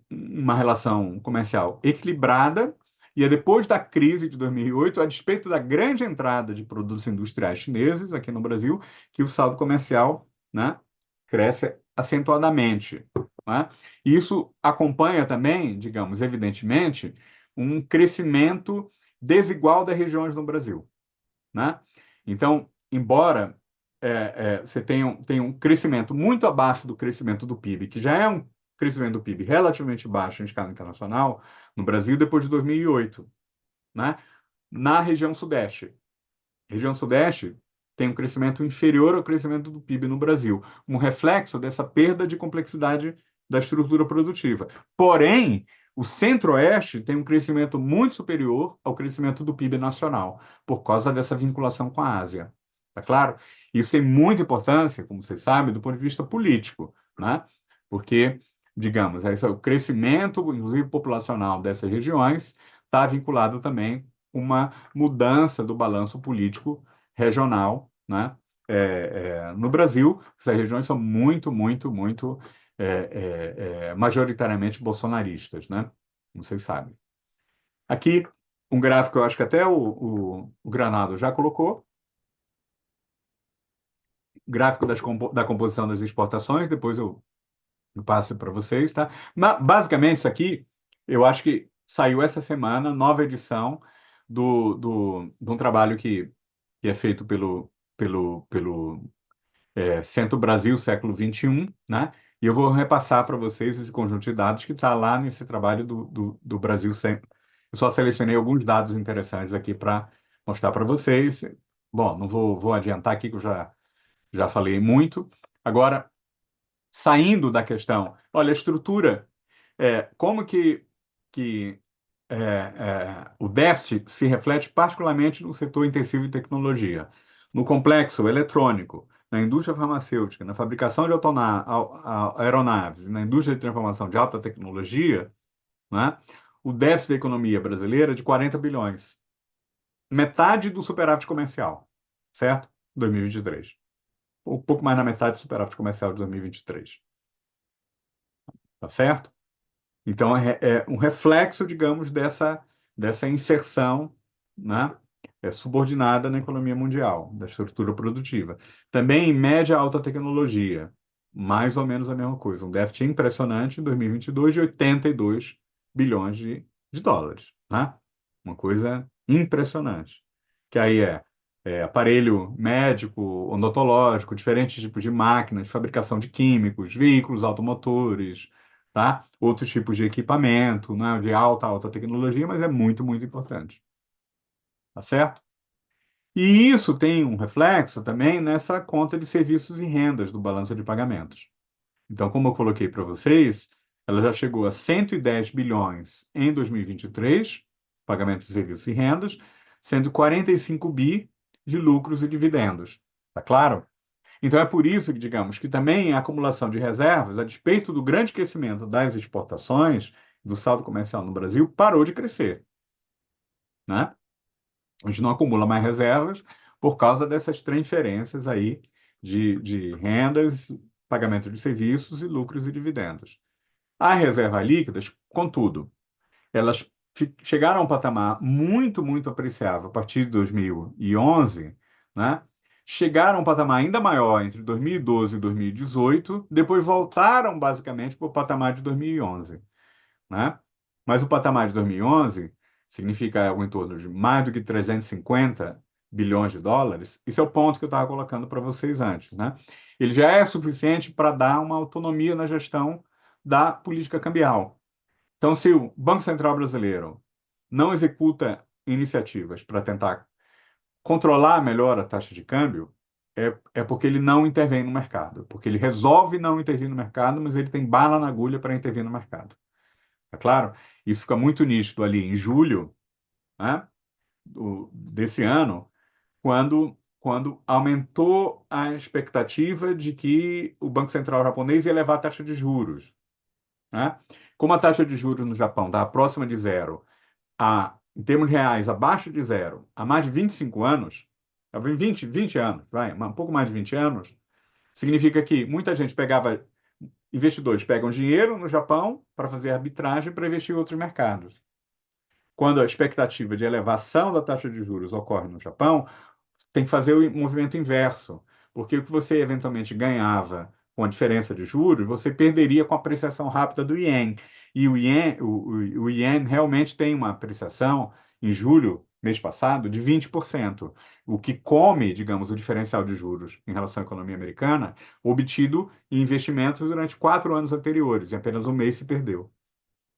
uma relação comercial equilibrada, e é depois da crise de 2008, a despeito da grande entrada de produtos industriais chineses aqui no Brasil, que o saldo comercial, né, cresce acentuadamente, né? E isso acompanha também, digamos, evidentemente, um crescimento desigual das regiões no Brasil, né? Então, embora você tenha um crescimento muito abaixo do crescimento do PIB, que já é um crescimento do PIB relativamente baixo em escala internacional, no Brasil depois de 2008, né? Na região Sudeste. Região Sudeste tem um crescimento inferior ao crescimento do PIB no Brasil, um reflexo dessa perda de complexidade da estrutura produtiva. Porém, o Centro-Oeste tem um crescimento muito superior ao crescimento do PIB nacional, por causa dessa vinculação com a Ásia. Tá claro? Isso tem muita importância, como vocês sabem, do ponto de vista político, né? Porque, digamos, o crescimento, inclusive populacional dessas regiões, está vinculado também uma mudança do balanço político regional, né? No Brasil, essas regiões são muito, muito, muito majoritariamente bolsonaristas, né? Como vocês sabem. Aqui, um gráfico, eu acho que até o Granado já colocou, gráfico da composição das exportações, depois eu passo para vocês, tá? Mas, basicamente, isso aqui, eu acho que saiu essa semana, nova edição de um trabalho que é feito pelo Centro Brasil Século XXI, né? E eu vou repassar para vocês esse conjunto de dados que está lá nesse trabalho do Brasil. Eu só selecionei alguns dados interessantes aqui para mostrar para vocês. Bom, não vou adiantar aqui, que eu já falei muito. Agora, saindo da questão, olha, a estrutura, como que o déficit se reflete particularmente no setor intensivo de tecnologia, no complexo eletrônico, na indústria farmacêutica, na fabricação de aeronaves, na indústria de transformação de alta tecnologia, né? O déficit da economia brasileira é de 40 bilhões, metade do superávit comercial, certo? 2023. Um pouco mais na metade do superávit comercial de 2023. Tá certo? Então, é um reflexo, digamos, dessa inserção, né, subordinada na economia mundial, da estrutura produtiva. Também em média alta tecnologia, mais ou menos a mesma coisa. Um déficit impressionante em 2022 de 82 bilhões de dólares. Né? Uma coisa impressionante. Que aí aparelho médico, odontológico, diferentes tipos de máquinas, fabricação de químicos, veículos automotores, tá? Outros tipos de equipamento, né? De alta tecnologia, mas é muito, muito importante. Tá certo? E isso tem um reflexo também nessa conta de serviços e rendas do balanço de pagamentos. Então, como eu coloquei para vocês, ela já chegou a 110 bilhões em 2023, pagamentos de serviços e rendas, sendo 45 bi de lucros e dividendos. Tá claro? Então, é por isso que, digamos, que também a acumulação de reservas, a despeito do grande crescimento das exportações, do saldo comercial no Brasil, parou de crescer, né? A gente não acumula mais reservas por causa dessas transferências aí de rendas, pagamento de serviços e lucros e dividendos. As reservas líquidas, contudo, elas chegaram a um patamar muito, muito apreciável a partir de 2011, né? Chegaram a um patamar ainda maior entre 2012 e 2018, depois voltaram basicamente para o patamar de 2011, né? Mas o patamar de 2011 significa algo em torno de mais do que 350 bilhões de dólares. Esse é o ponto que eu estava colocando para vocês antes, né? Ele já é suficiente para dar uma autonomia na gestão da política cambial. Então, se o Banco Central Brasileiro não executa iniciativas para tentar controlar melhor a taxa de câmbio, é porque ele não intervém no mercado, porque ele resolve não intervir no mercado, mas ele tem bala na agulha para intervir no mercado. É claro? Isso fica muito nítido ali em julho, né, desse ano, quando aumentou a expectativa de que o Banco Central japonês ia elevar a taxa de juros. Né? Como a taxa de juros no Japão está próxima de zero, em termos reais, abaixo de zero, há mais de 25 anos, 20 anos, um pouco mais de 20 anos, significa que muita gente investidores pegam dinheiro no Japão para fazer arbitragem para investir em outros mercados. Quando a expectativa de elevação da taxa de juros ocorre no Japão, tem que fazer o movimento inverso, porque o que você eventualmente ganhava com a diferença de juros, você perderia com a apreciação rápida do ien. E o ien realmente tem uma apreciação em julho mês passado, de 20%, o que come, digamos, o diferencial de juros em relação à economia americana, obtido em investimentos durante 4 anos anteriores, em apenas um mês se perdeu.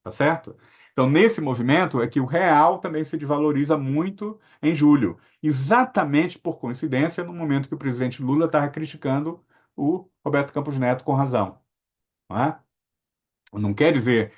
Tá certo? Então, nesse movimento é que o real também se desvaloriza muito em julho, exatamente por coincidência, no momento que o presidente Lula estava criticando o Roberto Campos Neto com razão. Não é? Não quer dizer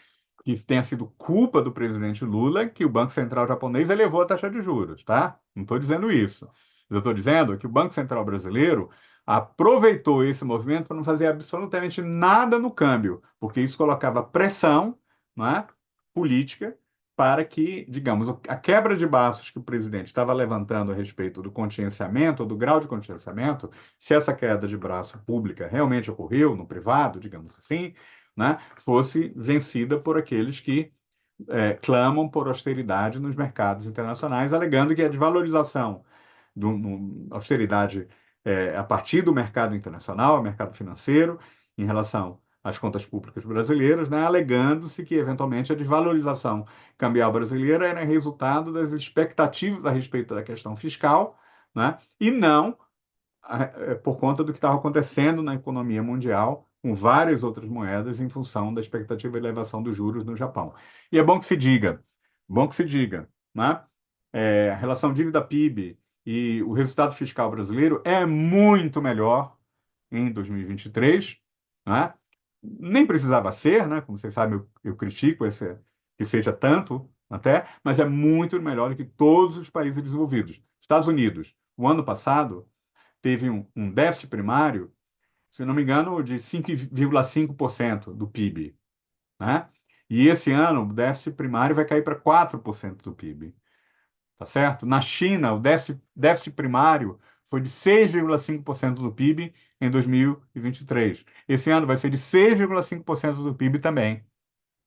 que tenha sido culpa do presidente Lula que o Banco Central japonês elevou a taxa de juros, tá? Não estou dizendo isso. Eu estou dizendo que o Banco Central brasileiro aproveitou esse movimento para não fazer absolutamente nada no câmbio, porque isso colocava pressão, não é, política para que, digamos, a quebra de braços que o presidente estava levantando a respeito do contingenciamento, ou do grau de contingenciamento, se essa queda de braço pública realmente ocorreu no privado, digamos assim, né, fosse vencida por aqueles que clamam por austeridade nos mercados internacionais, alegando que a desvalorização austeridade a partir do mercado internacional, mercado financeiro, em relação às contas públicas brasileiras, né, alegando-se que, eventualmente, a desvalorização cambial brasileira era resultado das expectativas a respeito da questão fiscal, né, e não por conta do que estava acontecendo na economia mundial, com várias outras moedas, em função da expectativa de elevação dos juros no Japão. E é bom que se diga, né? A relação dívida-PIB e o resultado fiscal brasileiro é muito melhor em 2023, né? Nem precisava ser, né? Como vocês sabem, eu critico que seja tanto até, mas é muito melhor do que todos os países desenvolvidos. Estados Unidos, o ano passado, teve um déficit primário, se não me engano, de 5,5% do PIB, né? E esse ano o déficit primário vai cair para 4% do PIB, tá certo? Na China, o déficit primário foi de 6,5% do PIB em 2023. Esse ano vai ser de 6,5% do PIB também,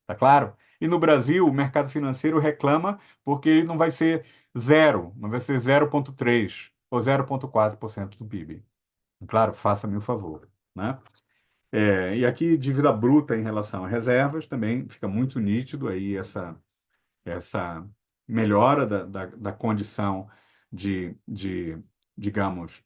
tá claro? E no Brasil, o mercado financeiro reclama porque ele não vai ser zero, não vai ser 0,3 ou 0,4% do PIB. Claro, faça-me o favor, né? E aqui, dívida bruta em relação a reservas, também fica muito nítido aí essa melhora da condição de, digamos,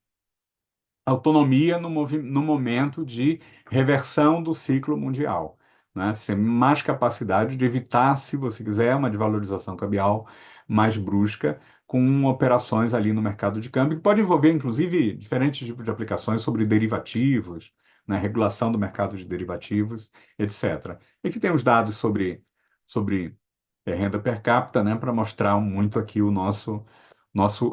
autonomia no momento de reversão do ciclo mundial, né? Você tem mais capacidade de evitar, se você quiser, uma desvalorização cambial mais brusca, com operações ali no mercado de câmbio, que pode envolver, inclusive, diferentes tipos de aplicações sobre derivativos, né? Regulação do mercado de derivativos, etc. E aqui tem os dados sobre renda per capita, né? Para mostrar muito aqui o nosso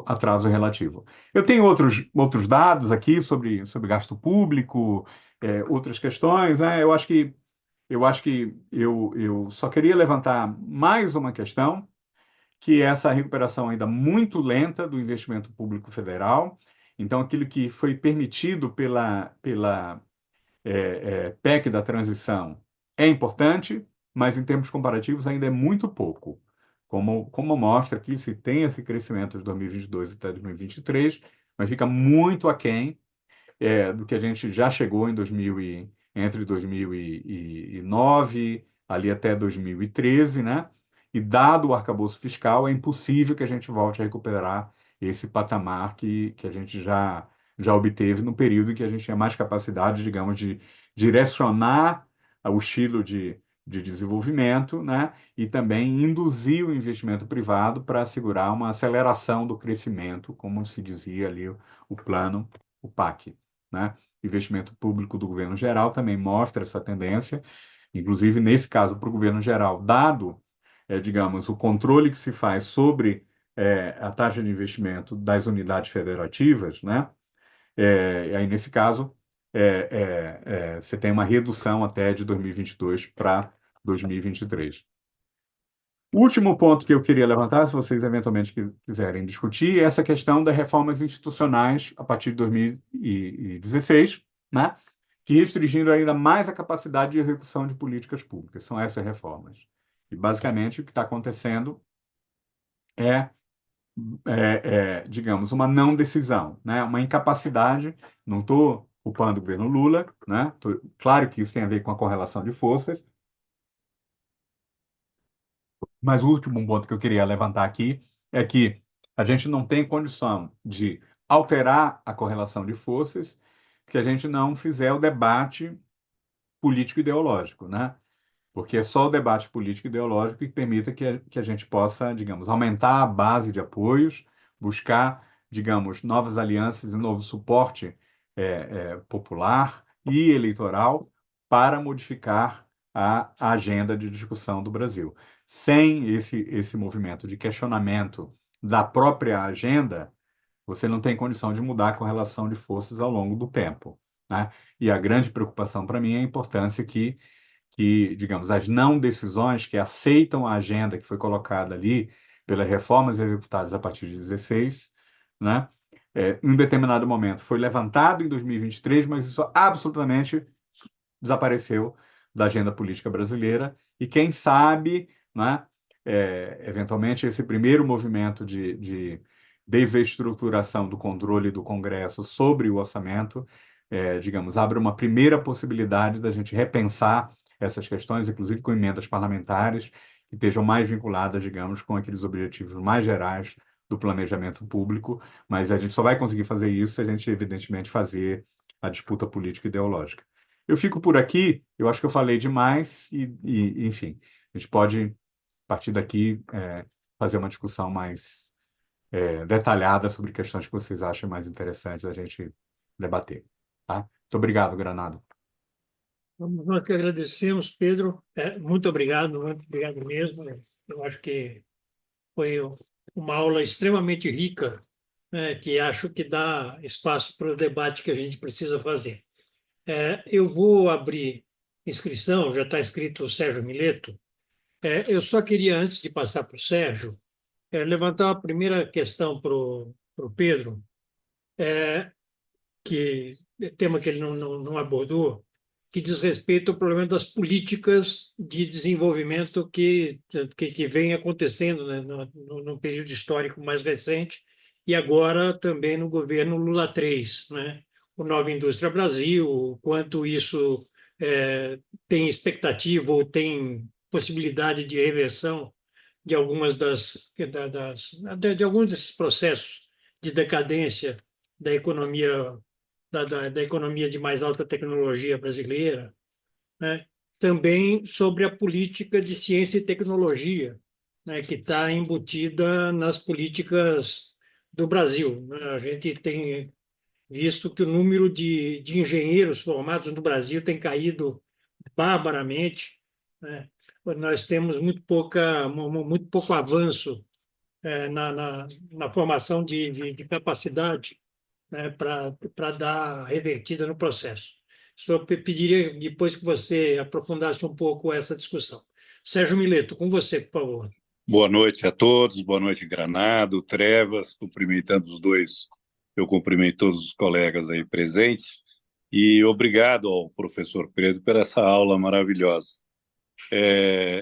atraso relativo. Eu tenho outros dados aqui sobre gasto público, outras questões, né? Eu só queria levantar mais uma questão, que é essa recuperação ainda muito lenta do investimento público federal. Então, aquilo que foi permitido pela PEC da transição é importante, mas em termos comparativos ainda é muito pouco. Como mostra aqui, se tem esse crescimento de 2022 até 2023, mas fica muito aquém do que a gente já chegou entre 2009 ali até 2013, né? E dado o arcabouço fiscal, é impossível que a gente volte a recuperar esse patamar que a gente já obteve no período em que a gente tinha mais capacidade, digamos, de direcionar o estilo de desenvolvimento, né? E também induzir o investimento privado para assegurar uma aceleração do crescimento, como se dizia ali o plano, o PAC, né? Investimento público do governo geral também mostra essa tendência, inclusive nesse caso para o governo geral, dado, digamos, o controle que se faz sobre a taxa de investimento das unidades federativas, né? E aí nesse caso você tem uma redução até de 2022 para 2023. O último ponto que eu queria levantar, se vocês eventualmente quiserem discutir, é essa questão das reformas institucionais a partir de 2016, né? Que restringindo ainda mais a capacidade de execução de políticas públicas. São essas reformas. E, basicamente, o que está acontecendo é, digamos, uma não decisão, né? Uma incapacidade. Não estou culpando o governo Lula, né? Claro que isso tem a ver com a correlação de forças, mas o último ponto que eu queria levantar aqui é que a gente não tem condição de alterar a correlação de forças se a gente não fizer o debate político-ideológico, né? Porque é só o debate político-ideológico que permita que a gente possa, digamos, aumentar a base de apoios, buscar, digamos, novas alianças e novo suporte popular e eleitoral para modificar a agenda de discussão do Brasil. Sem esse movimento de questionamento da própria agenda, você não tem condição de mudar a correlação de forças ao longo do tempo, né? E a grande preocupação para mim é a importância digamos, as não decisões que aceitam a agenda que foi colocada ali pelas reformas executadas a partir de 16, né? Em um determinado momento foi levantado em 2023, mas isso absolutamente desapareceu da agenda política brasileira. E quem sabe, né, eventualmente, esse primeiro movimento de desestruturação do controle do Congresso sobre o orçamento, digamos, abre uma primeira possibilidade da gente repensar essas questões, inclusive com emendas parlamentares que estejam mais vinculadas, digamos, com aqueles objetivos mais gerais do planejamento público, mas a gente só vai conseguir fazer isso se a gente, evidentemente, fazer a disputa política e ideológica. Eu fico por aqui, eu acho que eu falei demais enfim, a gente pode, a partir daqui, fazer uma discussão mais detalhada sobre questões que vocês acham mais interessantes a gente debater, tá? Muito obrigado, Granado. Nós que agradecemos, Pedro. Muito obrigado mesmo. Eu acho que foi uma aula extremamente rica, né, que acho que dá espaço para o debate que a gente precisa fazer. Eu vou abrir inscrição, já está escrito o Sérgio Mileto. Eu só queria, antes de passar para o Sérgio, levantar a primeira questão para o Pedro, que tema que ele não abordou, que diz respeito ao problema das políticas de desenvolvimento que vem acontecendo, né, no período histórico mais recente e agora também no governo Lula 3, né? O Nova Indústria Brasil, o quanto isso tem expectativa ou tem possibilidade de reversão de algumas de alguns desses processos de decadência da economia da economia de mais alta tecnologia brasileira, né? Também sobre a política de ciência e tecnologia, né, que está embutida nas políticas do Brasil, né? A gente tem visto que o número de engenheiros formados no Brasil tem caído barbaramente, né? Nós temos muito pouco avanço na formação de capacidade, né, para dar revertida no processo. Só pediria depois que você aprofundasse um pouco essa discussão. Sérgio Mileto, com você, por favor. Boa noite a todos, boa noite, Granado, Trevas, cumprimentando os dois, eu cumprimento todos os colegas aí presentes e obrigado ao professor Pedro por essa aula maravilhosa.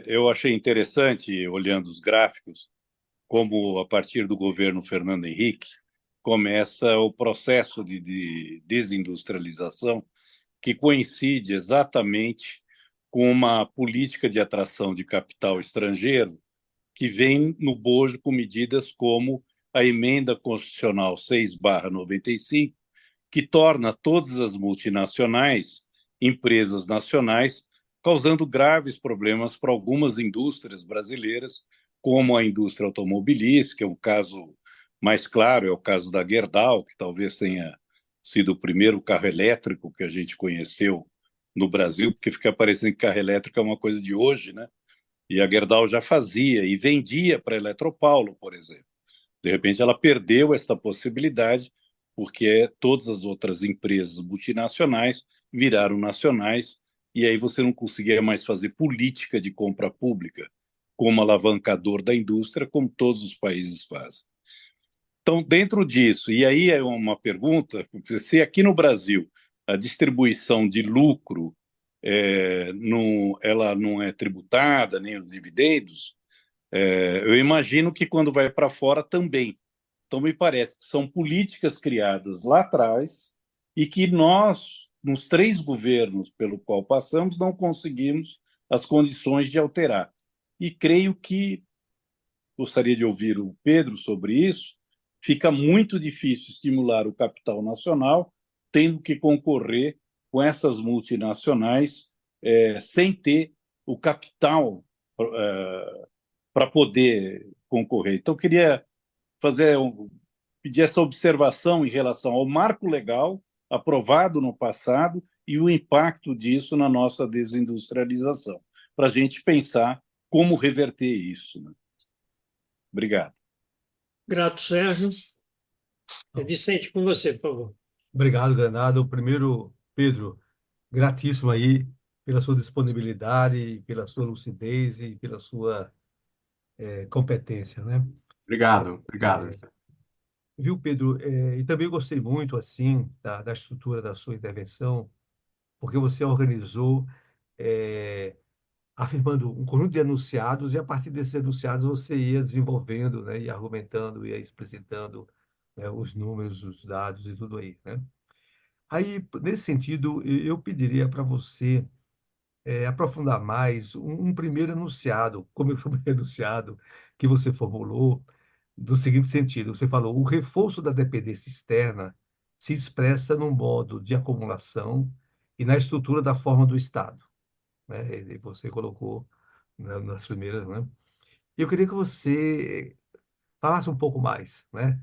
Eu achei interessante, olhando os gráficos, como a partir do governo Fernando Henrique começa o processo de desindustrialização que coincide exatamente com uma política de atração de capital estrangeiro que vem no bojo com medidas como a Emenda Constitucional 6/95, que torna todas as multinacionais empresas nacionais, causando graves problemas para algumas indústrias brasileiras, como a indústria automobilística, é um caso mais claro, é o caso da Gerdau, que talvez tenha sido o primeiro carro elétrico que a gente conheceu no Brasil, porque fica parecendo que carro elétrico é uma coisa de hoje, né? E a Gerdau já fazia e vendia para a Eletropaulo, por exemplo. De repente, ela perdeu essa possibilidade porque todas as outras empresas multinacionais viraram nacionais e aí você não conseguia mais fazer política de compra pública como alavancador da indústria, como todos os países fazem. Então, dentro disso, e aí é uma pergunta, se aqui no Brasil a distribuição de lucro ela não é tributada, nem os dividendos, eu imagino que quando vai para fora também. Então, me parece que são políticas criadas lá atrás e que nós, nos 3 governos pelo qual passamos, não conseguimos as condições de alterar. E creio que, gostaria de ouvir o Pedro sobre isso, fica muito difícil estimular o capital nacional, tendo que concorrer com essas multinacionais sem ter o capital para poder concorrer. Então, eu queria pedir essa observação em relação ao marco legal aprovado no passado e o impacto disso na nossa desindustrialização, para a gente pensar como reverter isso, né? Obrigado. Grato, Sérgio. Vicente, com você, por favor. Obrigado, Granado. Primeiro, Pedro, gratíssimo aí pela sua disponibilidade, pela sua lucidez e pela sua competência, né? Obrigado, obrigado. Viu, Pedro? E também gostei muito, assim, da estrutura da sua intervenção, porque você organizou afirmando um conjunto de enunciados e, a partir desses enunciados, você ia desenvolvendo, né, e argumentando, ia explicitando, né, os números, os dados e tudo aí, né? Aí, nesse sentido, eu pediria para você aprofundar mais um primeiro enunciado, como eu chamo de enunciado, que você formulou, do seguinte sentido: você falou, o reforço da dependência externa se expressa no modo de acumulação e na estrutura da forma do Estado, né? E você colocou nas primeiras, né? Eu queria que você falasse um pouco mais, né?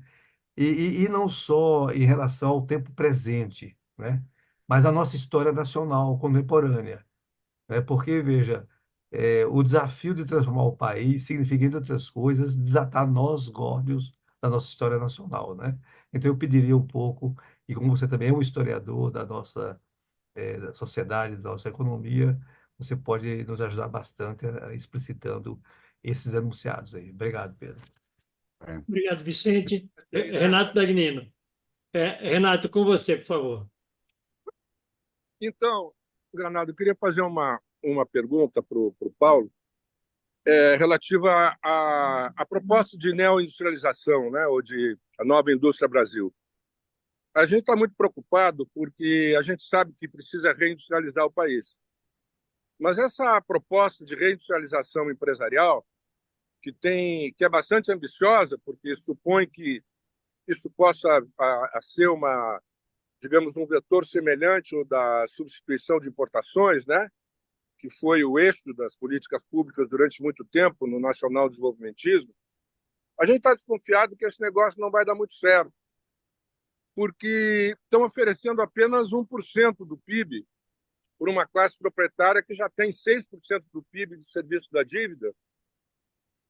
E não só em relação ao tempo presente, né? Mas a nossa história nacional contemporânea, né? Porque, veja, o desafio de transformar o país significa, entre outras coisas, desatar nós górdios da nossa história nacional, né? Então, eu pediria um pouco, e como você também é um historiador da nossa da sociedade, da nossa economia, você pode nos ajudar bastante explicitando esses enunciados aí. Obrigado, Pedro. Obrigado, Vicente. Renato Dagnino. Renato, com você, por favor. Então, Granado, eu queria fazer uma pergunta para o Paulo, relativa à proposta de neoindustrialização, né, ou de a nova indústria Brasil. A gente está muito preocupado porque a gente sabe que precisa reindustrializar o país. Mas essa proposta de reindustrialização empresarial, que é bastante ambiciosa, porque supõe que isso possa ser digamos, um vetor semelhante ao da substituição de importações, né? Que foi o eixo das políticas públicas durante muito tempo no nacional desenvolvimentismo. A gente está desconfiado que esse negócio não vai dar muito certo, porque estão oferecendo apenas 1% do PIB por uma classe proprietária que já tem 6% do PIB de serviço da dívida,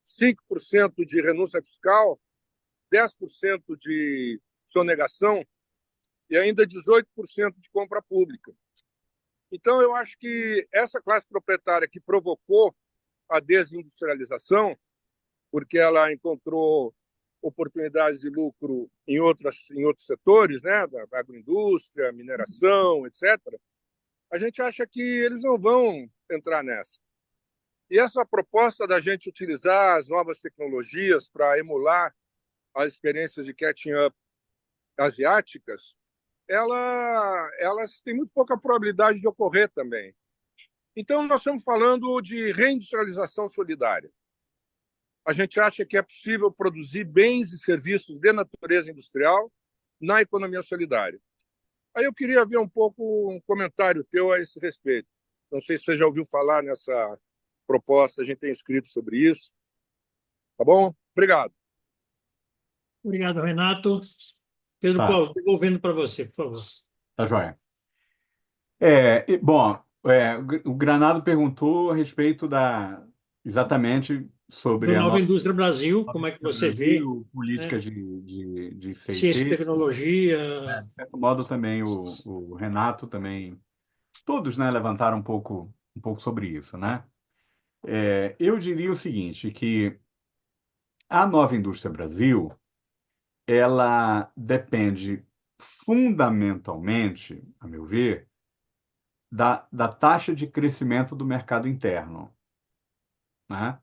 5% de renúncia fiscal, 10% de sonegação e ainda 18% de compra pública. Então, eu acho que essa classe proprietária que provocou a desindustrialização, porque ela encontrou oportunidades de lucro em outros setores, né, da agroindústria, mineração, etc., a gente acha que eles não vão entrar nessa. E essa proposta da gente utilizar as novas tecnologias para emular as experiências de catching up asiáticas, elas têm muito pouca probabilidade de ocorrer também. Então, nós estamos falando de reindustrialização solidária. A gente acha que é possível produzir bens e serviços de natureza industrial na economia solidária. Aí eu queria ver um pouco um comentário teu a esse respeito. Não sei se você já ouviu falar nessa proposta, a gente tem escrito sobre isso. Tá bom? Obrigado. Obrigado, Renato. Pedro Tá. Paulo, devolvendo para você, por favor. Tá joia. Bom, o Granado perguntou a respeito exatamente sobre Do a Nova nossa Indústria Brasil, como é que você vê, Brasil, políticas né? de Ciência e CIT. tecnologia. De certo modo, também o Renato também, todos, né, levantaram um pouco sobre isso, né? Eu diria o seguinte, que a nova indústria Brasil, ela depende fundamentalmente, a meu ver, da taxa de crescimento do mercado interno, né?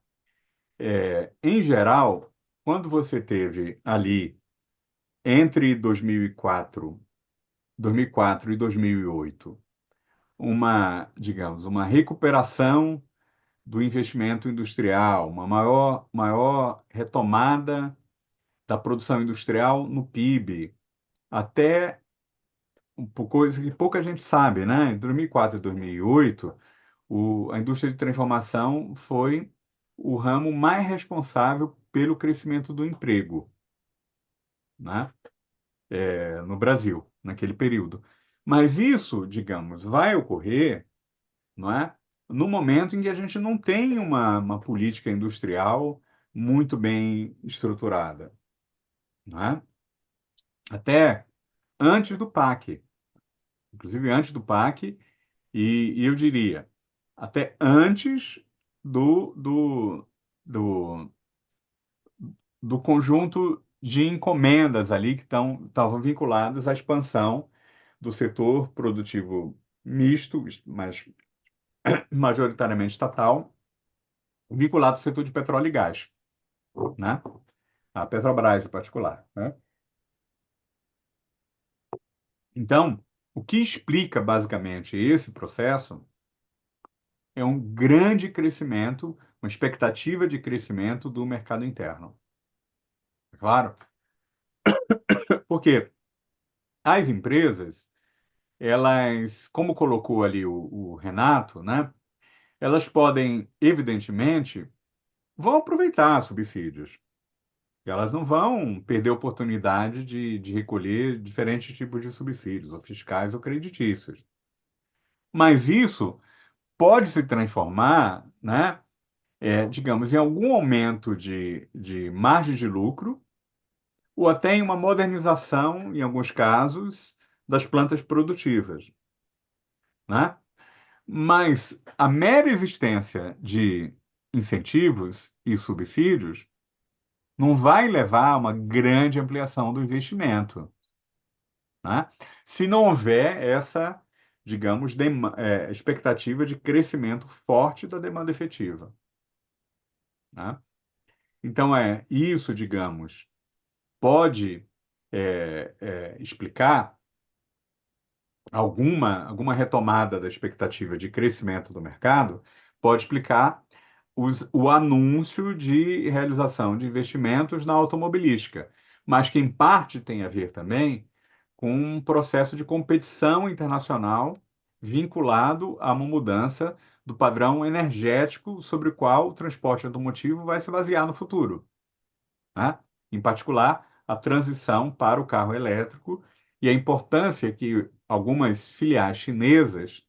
Em geral, quando você teve ali entre 2004 e 2008, digamos, uma recuperação do investimento industrial, uma maior retomada da produção industrial no PIB, até coisa que pouca gente sabe, né? Em 2004 e 2008, a indústria de transformação foi o ramo mais responsável pelo crescimento do emprego, né? No Brasil, naquele período. Mas isso, digamos, vai ocorrer, não é? No momento em que a gente não tem uma política industrial muito bem estruturada, não é? Até antes do PAC, inclusive antes do PAC, e eu diria, até antes do, do, do, do conjunto de encomendas ali que estavam vinculadas à expansão do setor produtivo misto, mas majoritariamente estatal, vinculado ao setor de petróleo e gás, né? A Petrobras em particular, né? Então, o que explica basicamente esse processo é um grande crescimento, uma expectativa de crescimento do mercado interno. É claro? Porque as empresas, elas, como colocou ali o Renato, né? Elas podem, evidentemente, vão aproveitar subsídios. Elas não vão perder a oportunidade de recolher diferentes tipos de subsídios, ou fiscais ou creditícios. Mas isso pode se transformar, né, digamos, em algum aumento de margem de lucro, ou até em uma modernização, em alguns casos, das plantas produtivas, né? Mas a mera existência de incentivos e subsídios não vai levar a uma grande ampliação do investimento, né? Se não houver essa, digamos, expectativa de crescimento forte da demanda efetiva, né? Então, isso, digamos, pode explicar alguma retomada da expectativa de crescimento do mercado, pode explicar o anúncio de realização de investimentos na automobilística, mas que em parte tem a ver também com um processo de competição internacional vinculado a uma mudança do padrão energético sobre o qual o transporte automotivo vai se basear no futuro, né? Em particular, a transição para o carro elétrico e a importância que algumas filiais chinesas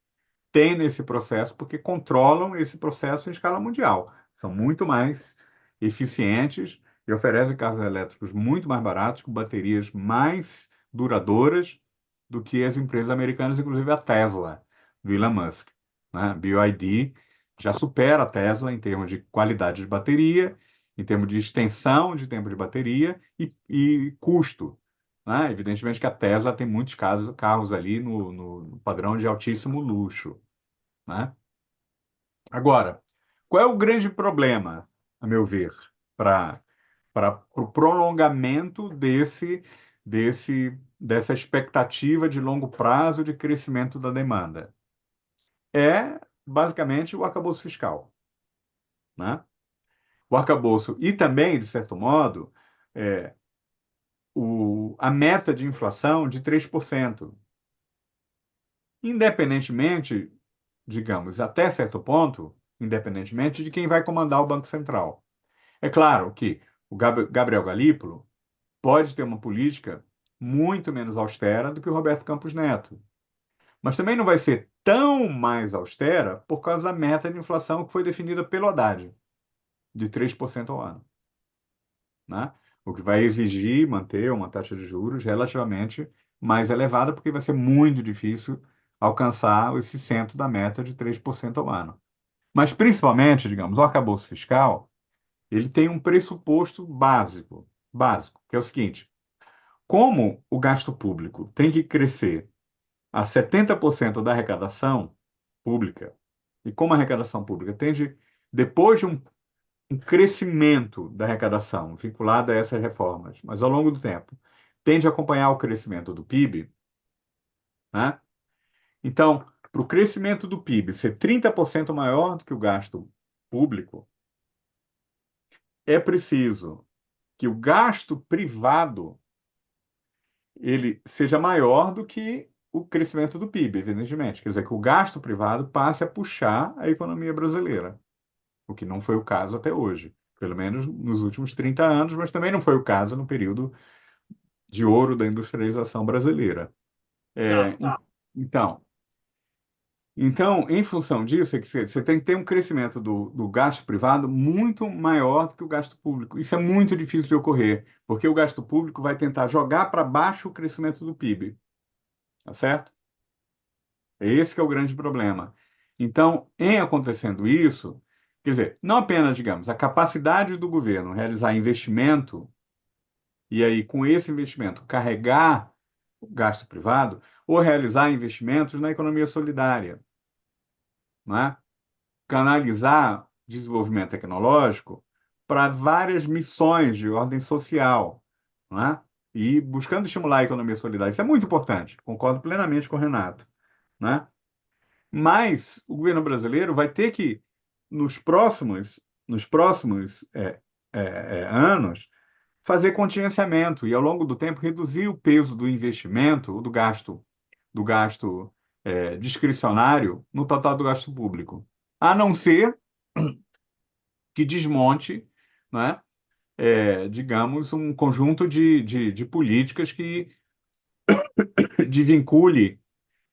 têm nesse processo, porque controlam esse processo em escala mundial. São muito mais eficientes e oferecem carros elétricos muito mais baratos, com baterias mais duradouras do que as empresas americanas, inclusive a Tesla, do Elon Musk, né? BYD já supera a Tesla em termos de qualidade de bateria, em termos de extensão de tempo de bateria e custo, né? Evidentemente que a Tesla tem muitos carros ali no padrão de altíssimo luxo, né? Agora, qual é o grande problema, a meu ver, para o prolongamento dessa expectativa de longo prazo de crescimento da demanda? É basicamente o arcabouço fiscal, né? O arcabouço e também, de certo modo, é, a meta de inflação de 3%. Independentemente, digamos, até certo ponto, independentemente de quem vai comandar o Banco Central. É claro que o Gabriel Galípolo pode ter uma política muito menos austera do que o Roberto Campos Neto, mas também não vai ser tão mais austera por causa da meta de inflação que foi definida pelo Haddad, de 3% ao ano, né? O que vai exigir manter uma taxa de juros relativamente mais elevada, porque vai ser muito difícil alcançar esse centro da meta de 3% ao ano. Mas, principalmente, digamos, o arcabouço fiscal, ele tem um pressuposto básico, que é o seguinte: como o gasto público tem que crescer a 70% da arrecadação pública, e como a arrecadação pública tende, depois de um crescimento da arrecadação vinculada a essas reformas, mas ao longo do tempo, tende a acompanhar o crescimento do PIB, né? Então, para o crescimento do PIB ser 30% maior do que o gasto público, é preciso que o gasto privado ele seja maior do que o crescimento do PIB, evidentemente. Quer dizer, que o gasto privado passe a puxar a economia brasileira, o que não foi o caso até hoje, pelo menos nos últimos 30 anos, mas também não foi o caso no período de ouro da industrialização brasileira. Tá. Então, então, em função disso, é que você tem que ter um crescimento do gasto privado muito maior do que o gasto público. Isso é muito difícil de ocorrer, porque o gasto público vai tentar jogar para baixo o crescimento do PIB, tá certo? Esse que é o grande problema. Então, em acontecendo isso, quer dizer, não apenas, digamos, a capacidade do governo realizar investimento, e aí, com esse investimento, carregar o gasto privado, ou realizar investimentos na economia solidária, não é? Canalizar desenvolvimento tecnológico para várias missões de ordem social, não é? E buscando estimular a economia solidária. Isso é muito importante, concordo plenamente com o Renato, né? Mas o governo brasileiro vai ter que, nos próximos anos, fazer contingenciamento e, ao longo do tempo, reduzir o peso do investimento, do gasto discricionário no total do gasto público. A não ser que desmonte, né, digamos, um conjunto de políticas que desvincule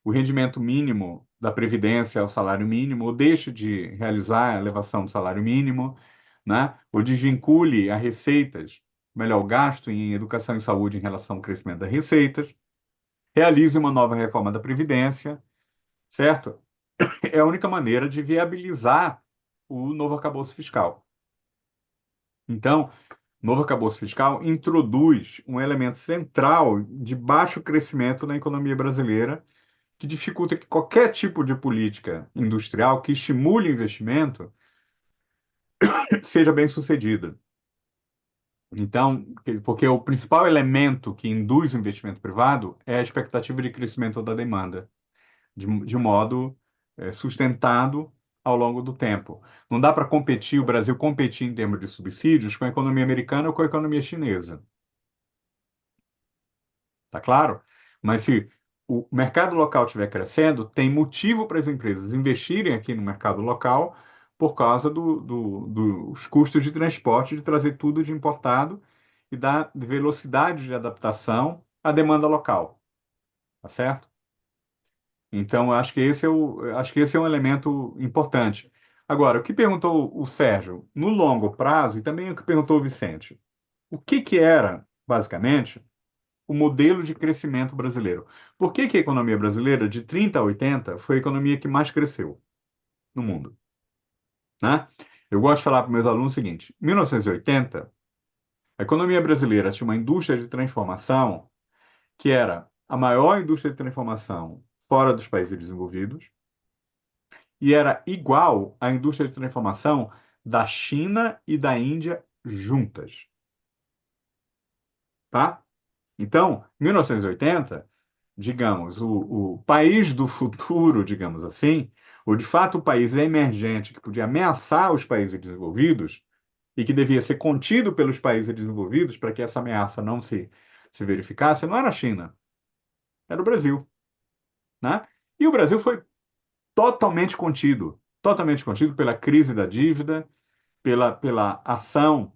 o rendimento mínimo da Previdência ao salário mínimo, ou deixe de realizar a elevação do salário mínimo, né, ou desvincule as receitas, melhor, o gasto em educação e saúde em relação ao crescimento das receitas, realize uma nova reforma da Previdência, certo? É a única maneira de viabilizar o novo arcabouço fiscal. Então, o novo arcabouço fiscal introduz um elemento central de baixo crescimento na economia brasileira, que dificulta que qualquer tipo de política industrial que estimule o investimento seja bem sucedida. Então, porque o principal elemento que induz o investimento privado é a expectativa de crescimento da demanda, de modo sustentado ao longo do tempo. Não dá para competir, o Brasil competir em termos de subsídios com a economia americana ou com a economia chinesa. Tá claro? Mas se o mercado local estiver crescendo, tem motivo para as empresas investirem aqui no mercado local por causa dos custos de transporte, de trazer tudo de importado e da velocidade de adaptação à demanda local. Tá certo? Então, eu acho que esse é um elemento importante. Agora, o que perguntou o Sérgio, no longo prazo, e também o que perguntou o Vicente, o que era, basicamente, o modelo de crescimento brasileiro? Por que a economia brasileira, de 30 a 80, foi a economia que mais cresceu no mundo? Né? Eu gosto de falar para meus alunos o seguinte: em 1980, a economia brasileira tinha uma indústria de transformação que era a maior indústria de transformação fora dos países desenvolvidos e era igual à indústria de transformação da China e da Índia juntas. Tá? Então, 1980, digamos, o país do futuro, digamos assim, ou de fato o país emergente que podia ameaçar os países desenvolvidos e que devia ser contido pelos países desenvolvidos para que essa ameaça não se verificasse, não era a China, era o Brasil, né? E o Brasil foi totalmente contido pela crise da dívida, pela ação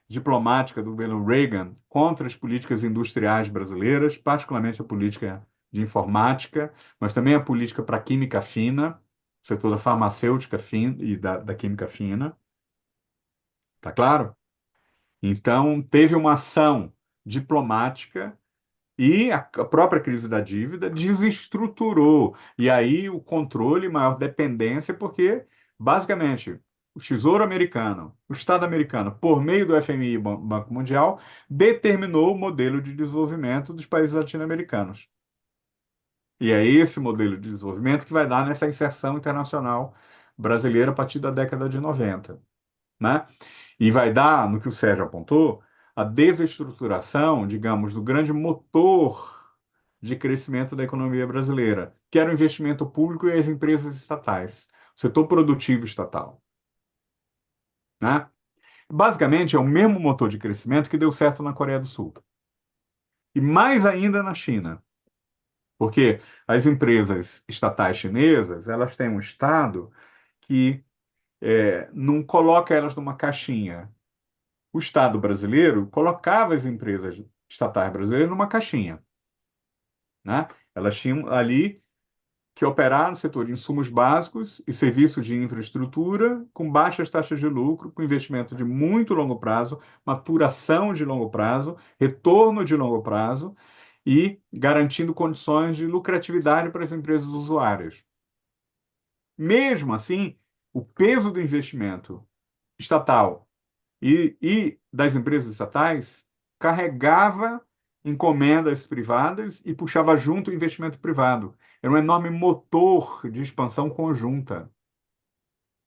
diplomática do governo Reagan contra as políticas industriais brasileiras, particularmente a política de informática, mas também a política para a química fina, o setor da farmacêutica fina e da química fina. Tá claro? Então, teve uma ação diplomática e a própria crise da dívida desestruturou. E aí o controle, maior dependência, porque, basicamente, o Tesouro Americano, o Estado americano, por meio do FMI e Banco Mundial, determinou o modelo de desenvolvimento dos países latino-americanos. E é esse modelo de desenvolvimento que vai dar nessa inserção internacional brasileira a partir da década de 90, né? E vai dar, no que o Sérgio apontou, a desestruturação, digamos, do grande motor de crescimento da economia brasileira, que era o investimento público e as empresas estatais, o setor produtivo estatal, né? Basicamente, é o mesmo motor de crescimento que deu certo na Coreia do Sul. E mais ainda na China. Porque as empresas estatais chinesas, elas têm um Estado que não coloca elas numa caixinha. O Estado brasileiro colocava as empresas estatais brasileiras numa caixinha, né? Elas tinham ali que operar no setor de insumos básicos e serviços de infraestrutura com baixas taxas de lucro, com investimento de muito longo prazo, maturação de longo prazo, retorno de longo prazo e garantindo condições de lucratividade para as empresas usuárias. Mesmo assim, o peso do investimento estatal e das empresas estatais carregava encomendas privadas e puxava junto o investimento privado. Era um enorme motor de expansão conjunta.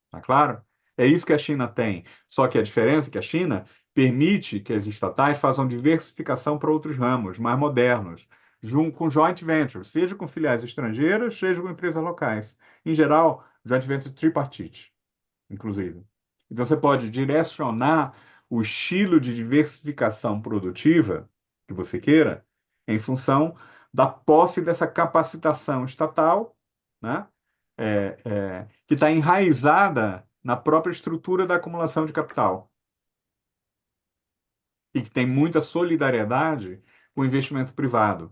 Tá claro? É isso que a China tem. Só que a diferença é que a China permite que as estatais façam diversificação para outros ramos mais modernos, com joint ventures, seja com filiais estrangeiras, seja com empresas locais. Em geral, joint venture tripartite, inclusive. Então, você pode direcionar o estilo de diversificação produtiva que você queira em função da posse dessa capacitação estatal, né? Que está enraizada na própria estrutura da acumulação de capital e que tem muita solidariedade com o investimento privado.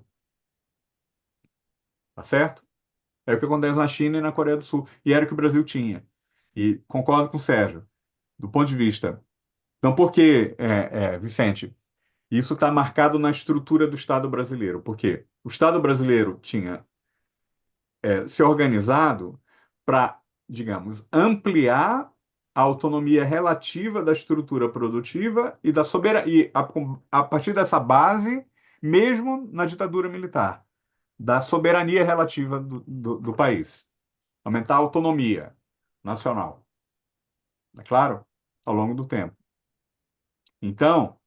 Tá certo? É o que acontece na China e na Coreia do Sul. E era o que o Brasil tinha. E concordo com o Sérgio. Do ponto de vista. Então, por que, Vicente? Isso está marcado na estrutura do Estado brasileiro. Por quê? O Estado brasileiro tinha se organizado para, digamos, ampliar a autonomia relativa da estrutura produtiva e da soberania, a partir dessa base, mesmo na ditadura militar, da soberania relativa do país. Aumentar a autonomia nacional. É claro? Ao longo do tempo. Então,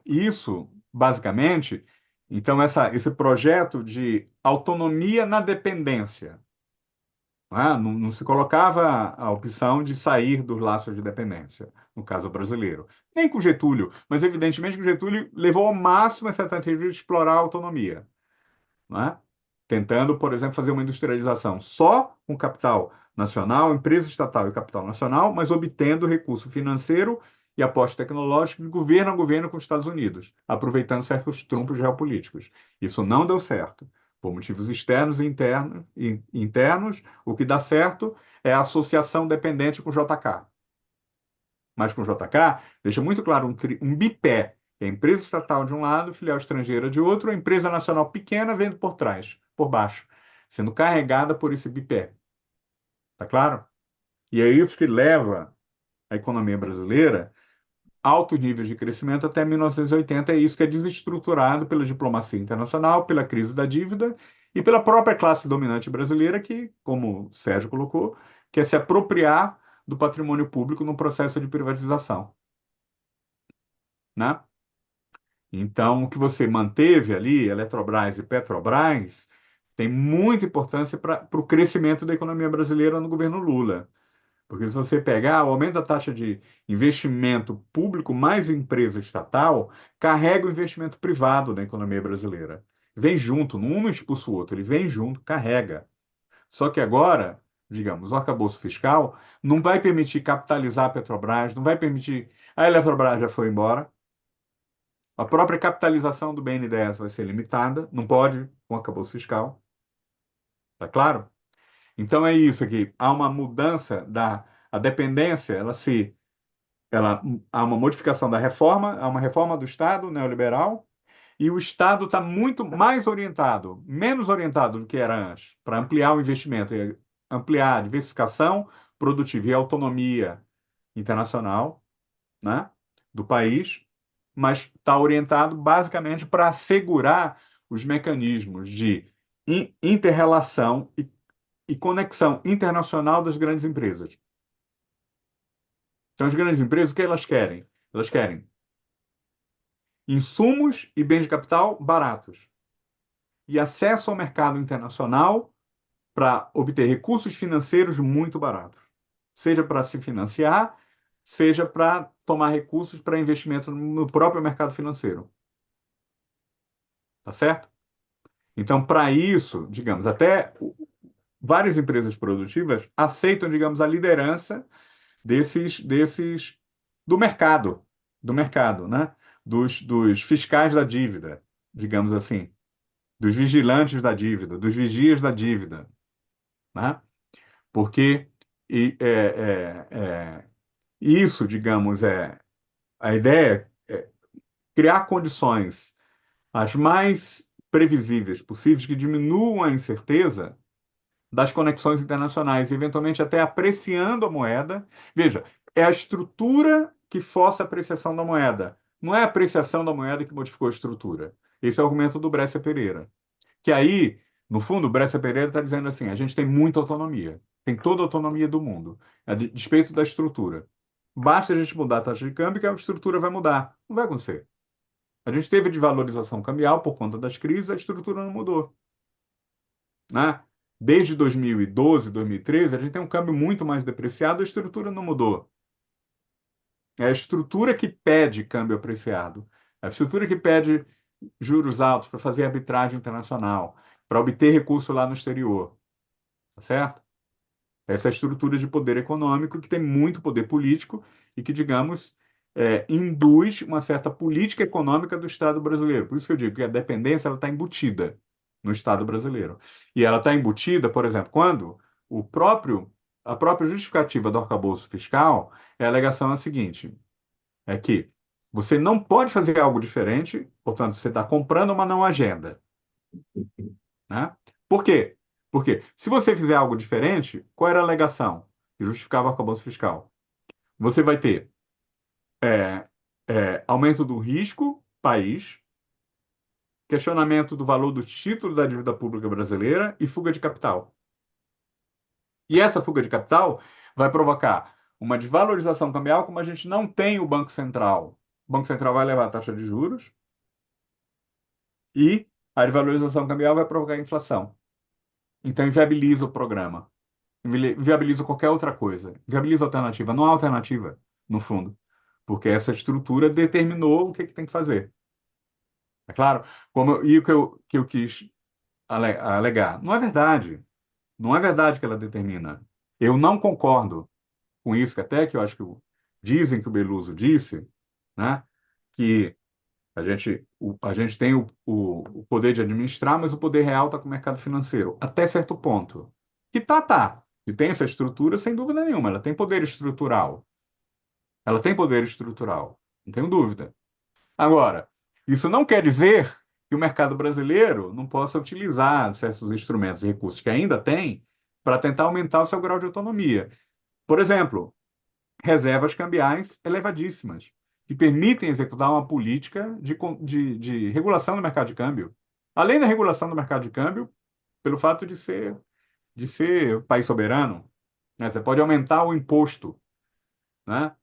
isso, basicamente, então esse projeto de autonomia na dependência, não se colocava a opção de sair dos laços de dependência, no caso brasileiro. Nem com Getúlio, mas evidentemente que o Getúlio levou ao máximo essa tentativa de explorar a autonomia, tentando, por exemplo, fazer uma industrialização só com capital nacional, empresa estatal e capital nacional, mas obtendo recurso financeiro e aposta tecnológica de governo a governo com os Estados Unidos, aproveitando certos trunfos geopolíticos. Isso não deu certo. Por motivos externos e internos, o que dá certo é a associação dependente com o JK. Mas com o JK, deixa muito claro um bipé, que é a empresa estatal de um lado, filial estrangeira de outro, a empresa nacional pequena vendo por trás, por baixo, sendo carregada por esse bipé. Tá claro? E é isso que leva a economia brasileira altos níveis de crescimento até 1980. É isso que é desestruturado pela diplomacia internacional, pela crise da dívida e pela própria classe dominante brasileira que, como o Sérgio colocou, quer se apropriar do patrimônio público no processo de privatização. Né? Então, o que você manteve ali, Eletrobras e Petrobras, tem muita importância para o crescimento da economia brasileira no governo Lula. Porque se você pegar o aumento da taxa de investimento público mais empresa estatal, carrega o investimento privado na economia brasileira. Vem junto, um não expulsa o outro, ele vem junto, carrega. Só que agora, digamos, o arcabouço fiscal não vai permitir capitalizar a Petrobras, não vai permitir. A Eletrobras já foi embora. A própria capitalização do BNDES vai ser limitada, não pode com o arcabouço fiscal. Tá claro? Então é isso aqui. Há uma mudança a dependência, há uma modificação da reforma, há uma reforma do Estado neoliberal, e o Estado está muito mais orientado, menos orientado do que era antes, para ampliar o investimento, ampliar a diversificação produtiva e a autonomia internacional, né, do país, mas está orientado basicamente para assegurar os mecanismos de inter-relação e conexão internacional das grandes empresas. Então, as grandes empresas, o que elas querem? Elas querem insumos e bens de capital baratos e acesso ao mercado internacional para obter recursos financeiros muito baratos, seja para se financiar, seja para tomar recursos para investimento no próprio mercado financeiro. Tá certo? Então, para isso, digamos, até várias empresas produtivas aceitam, digamos, a liderança desses do mercado, né? Dos fiscais da dívida, digamos assim, dos vigilantes da dívida, dos vigias da dívida, né? Porque e, isso, digamos, a ideia é criar condições as mais previsíveis possíveis que diminuam a incerteza das conexões internacionais, eventualmente até apreciando a moeda. Veja, é a estrutura que força a apreciação da moeda. Não é a apreciação da moeda que modificou a estrutura. Esse é o argumento do Brescia Pereira. Que aí, no fundo, o Brescia Pereira está dizendo assim: a gente tem muita autonomia, tem toda a autonomia do mundo, a despeito da estrutura. Basta a gente mudar a taxa de câmbio que a estrutura vai mudar. Não vai acontecer. A gente teve desvalorização cambial por conta das crises, a estrutura não mudou, né? Desde 2012, 2013, a gente tem um câmbio muito mais depreciado, a estrutura não mudou. É a estrutura que pede câmbio apreciado. É a estrutura que pede juros altos para fazer arbitragem internacional, para obter recurso lá no exterior. Tá certo? Essa é a estrutura de poder econômico que tem muito poder político e que, digamos, induz uma certa política econômica do Estado brasileiro. Por isso que eu digo que a dependência está embutida no Estado brasileiro. E ela está embutida, por exemplo, quando a própria justificativa do arcabouço fiscal a alegação é a seguinte, é que você não pode fazer algo diferente, portanto, você está comprando uma não agenda. Né? Por quê? Porque se você fizer algo diferente, qual era a alegação que justificava o arcabouço fiscal? Você vai ter aumento do risco país, questionamento do valor do título da dívida pública brasileira e fuga de capital. E essa fuga de capital vai provocar uma desvalorização cambial, como a gente não tem o Banco Central. O Banco Central vai levar a taxa de juros e a desvalorização cambial vai provocar inflação. Então, inviabiliza o programa. Viabiliza qualquer outra coisa. Viabiliza alternativa. Não há alternativa, no fundo. Porque essa estrutura determinou o que tem que fazer. É claro? E o que eu quis alegar. Não é verdade. Não é verdade que ela determina. Eu não concordo com isso, que até que eu acho que dizem que o Beluso disse, né, que a gente tem o poder de administrar, mas o poder real está com o mercado financeiro, até certo ponto. E tá. E tem essa estrutura, sem dúvida nenhuma. Ela tem poder estrutural. Ela tem poder estrutural, não tenho dúvida. Agora, isso não quer dizer que o mercado brasileiro não possa utilizar certos instrumentos e recursos que ainda tem para tentar aumentar o seu grau de autonomia. Por exemplo, reservas cambiais elevadíssimas, que permitem executar uma política de regulação do mercado de câmbio. Além da regulação do mercado de câmbio, pelo fato de ser país soberano, né? Você pode aumentar o imposto, né?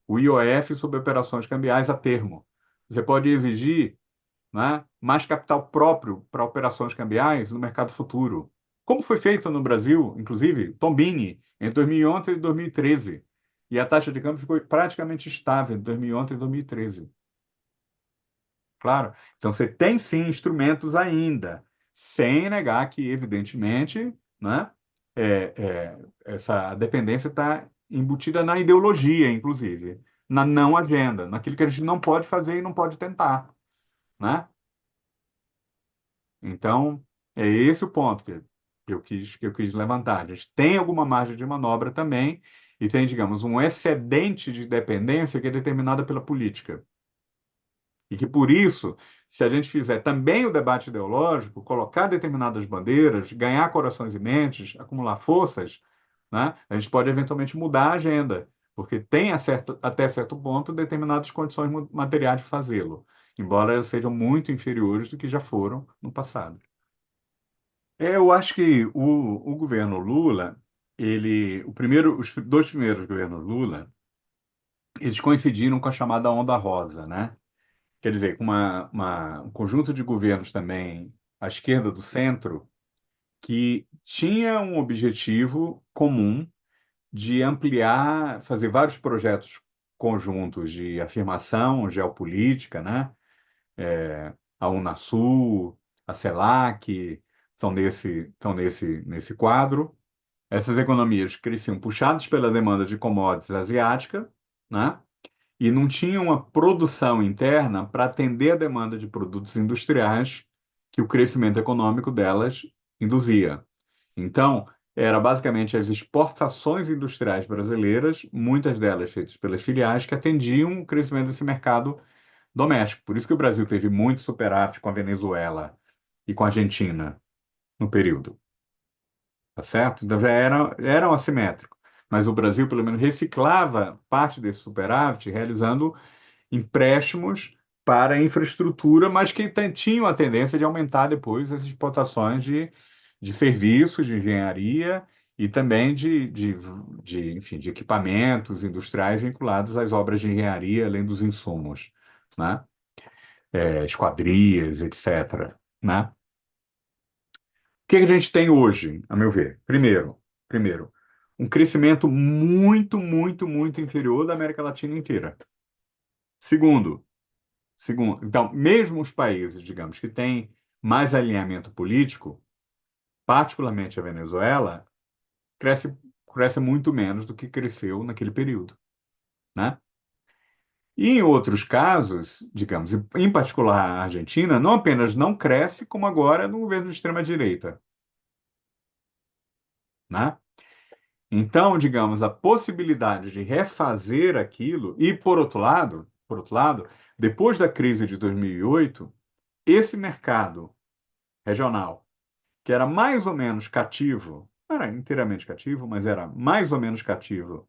O IOF sobre operações cambiais a termo. Você pode exigir, né, mais capital próprio para operações cambiais no mercado futuro. Como foi feito no Brasil, inclusive, Tombini, entre 2011 e 2013. E a taxa de câmbio ficou praticamente estável entre 2011 e 2013. Claro. Então, você tem sim instrumentos ainda, sem negar que, evidentemente, né, essa dependência está embutida na ideologia, inclusive, na não agenda, naquilo que a gente não pode fazer e não pode tentar, né? Então, é esse o ponto que eu quis levantar. A gente tem alguma margem de manobra também e tem, digamos, um excedente de dependência que é determinada pela política. E que, por isso, se a gente fizer também o debate ideológico, colocar determinadas bandeiras, ganhar corações e mentes, acumular forças, né, a gente pode eventualmente mudar a agenda, porque tem até certo ponto determinadas condições materiais de fazê-lo, embora elas sejam muito inferiores do que já foram no passado. Eu acho que o governo Lula, os dois primeiros governos Lula, eles coincidiram com a chamada Onda Rosa, né? Quer dizer, com um conjunto de governos também à esquerda do centro, que tinha um objetivo comum de ampliar, fazer vários projetos conjuntos de afirmação geopolítica, né? A Unasul, a CELAC, estão nesse quadro. Essas economias cresciam puxadas pela demanda de commodities asiática, né? E não tinham uma produção interna para atender a demanda de produtos industriais que o crescimento econômico delas induzia. Então, era basicamente as exportações industriais brasileiras, muitas delas feitas pelas filiais, que atendiam o crescimento desse mercado doméstico. Por isso que o Brasil teve muito superávit com a Venezuela e com a Argentina no período, tá certo? Então já eram assimétricos. Mas o Brasil, pelo menos, reciclava parte desse superávit realizando empréstimos para a infraestrutura, mas que tinham a tendência de aumentar depois as exportações de serviços, de engenharia e também enfim, de equipamentos industriais vinculados às obras de engenharia, além dos insumos, né? Esquadrias, etc., né? O que a gente tem hoje, a meu ver? Primeiro, um crescimento muito, muito, muito inferior da América Latina inteira. Segundo, então, mesmo os países, digamos, que têm mais alinhamento político, particularmente a Venezuela, cresce muito menos do que cresceu naquele período, né? E em outros casos, digamos, em particular a Argentina, não apenas não cresce, como agora no governo de extrema-direita, né? Então, digamos, a possibilidade de refazer aquilo, e por outro lado, depois da crise de 2008, esse mercado regional, que era mais ou menos cativo, não era inteiramente cativo, mas era mais ou menos cativo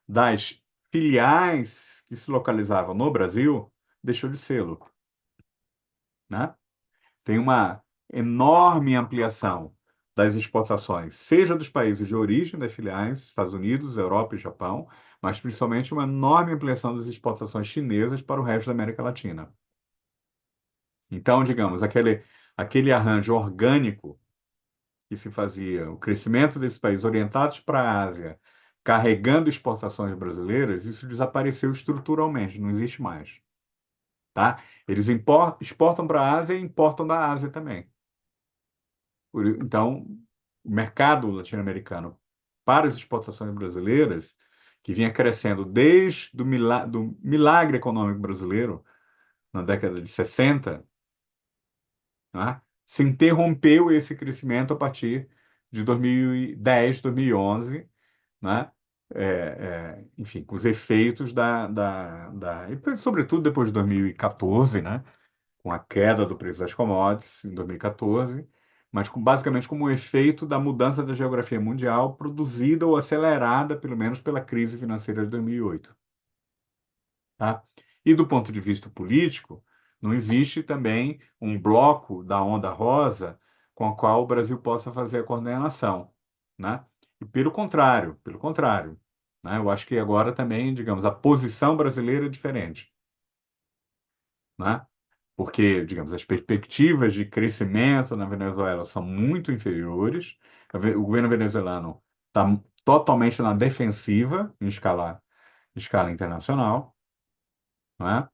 das filiais que se localizavam no Brasil, deixou de ser, né? Tem uma enorme ampliação das exportações, seja dos países de origem das filiais, Estados Unidos, Europa e Japão, mas principalmente uma enorme ampliação das exportações chinesas para o resto da América Latina. Então, digamos, aquele arranjo orgânico que se fazia, o crescimento desses países orientados para a Ásia, carregando exportações brasileiras, isso desapareceu estruturalmente, não existe mais. Tá? Eles exportam para a Ásia e importam da Ásia também. Então, o mercado latino-americano para as exportações brasileiras, que vinha crescendo desde do milagre econômico brasileiro, na década de 60, né, se interrompeu esse crescimento a partir de 2010, 2011, né? Enfim, com os efeitos e sobretudo depois de 2014, né? Com a queda do preço das commodities em 2014, mas basicamente como um efeito da mudança da geografia mundial produzida ou acelerada, pelo menos, pela crise financeira de 2008. Tá? E do ponto de vista político, não existe também um bloco da onda rosa com o qual o Brasil possa fazer a coordenação, né? E pelo contrário, né? Eu acho que agora também, digamos, a posição brasileira é diferente, né? Porque, digamos, as perspectivas de crescimento na Venezuela são muito inferiores. O governo venezuelano está totalmente na defensiva em escala internacional, né?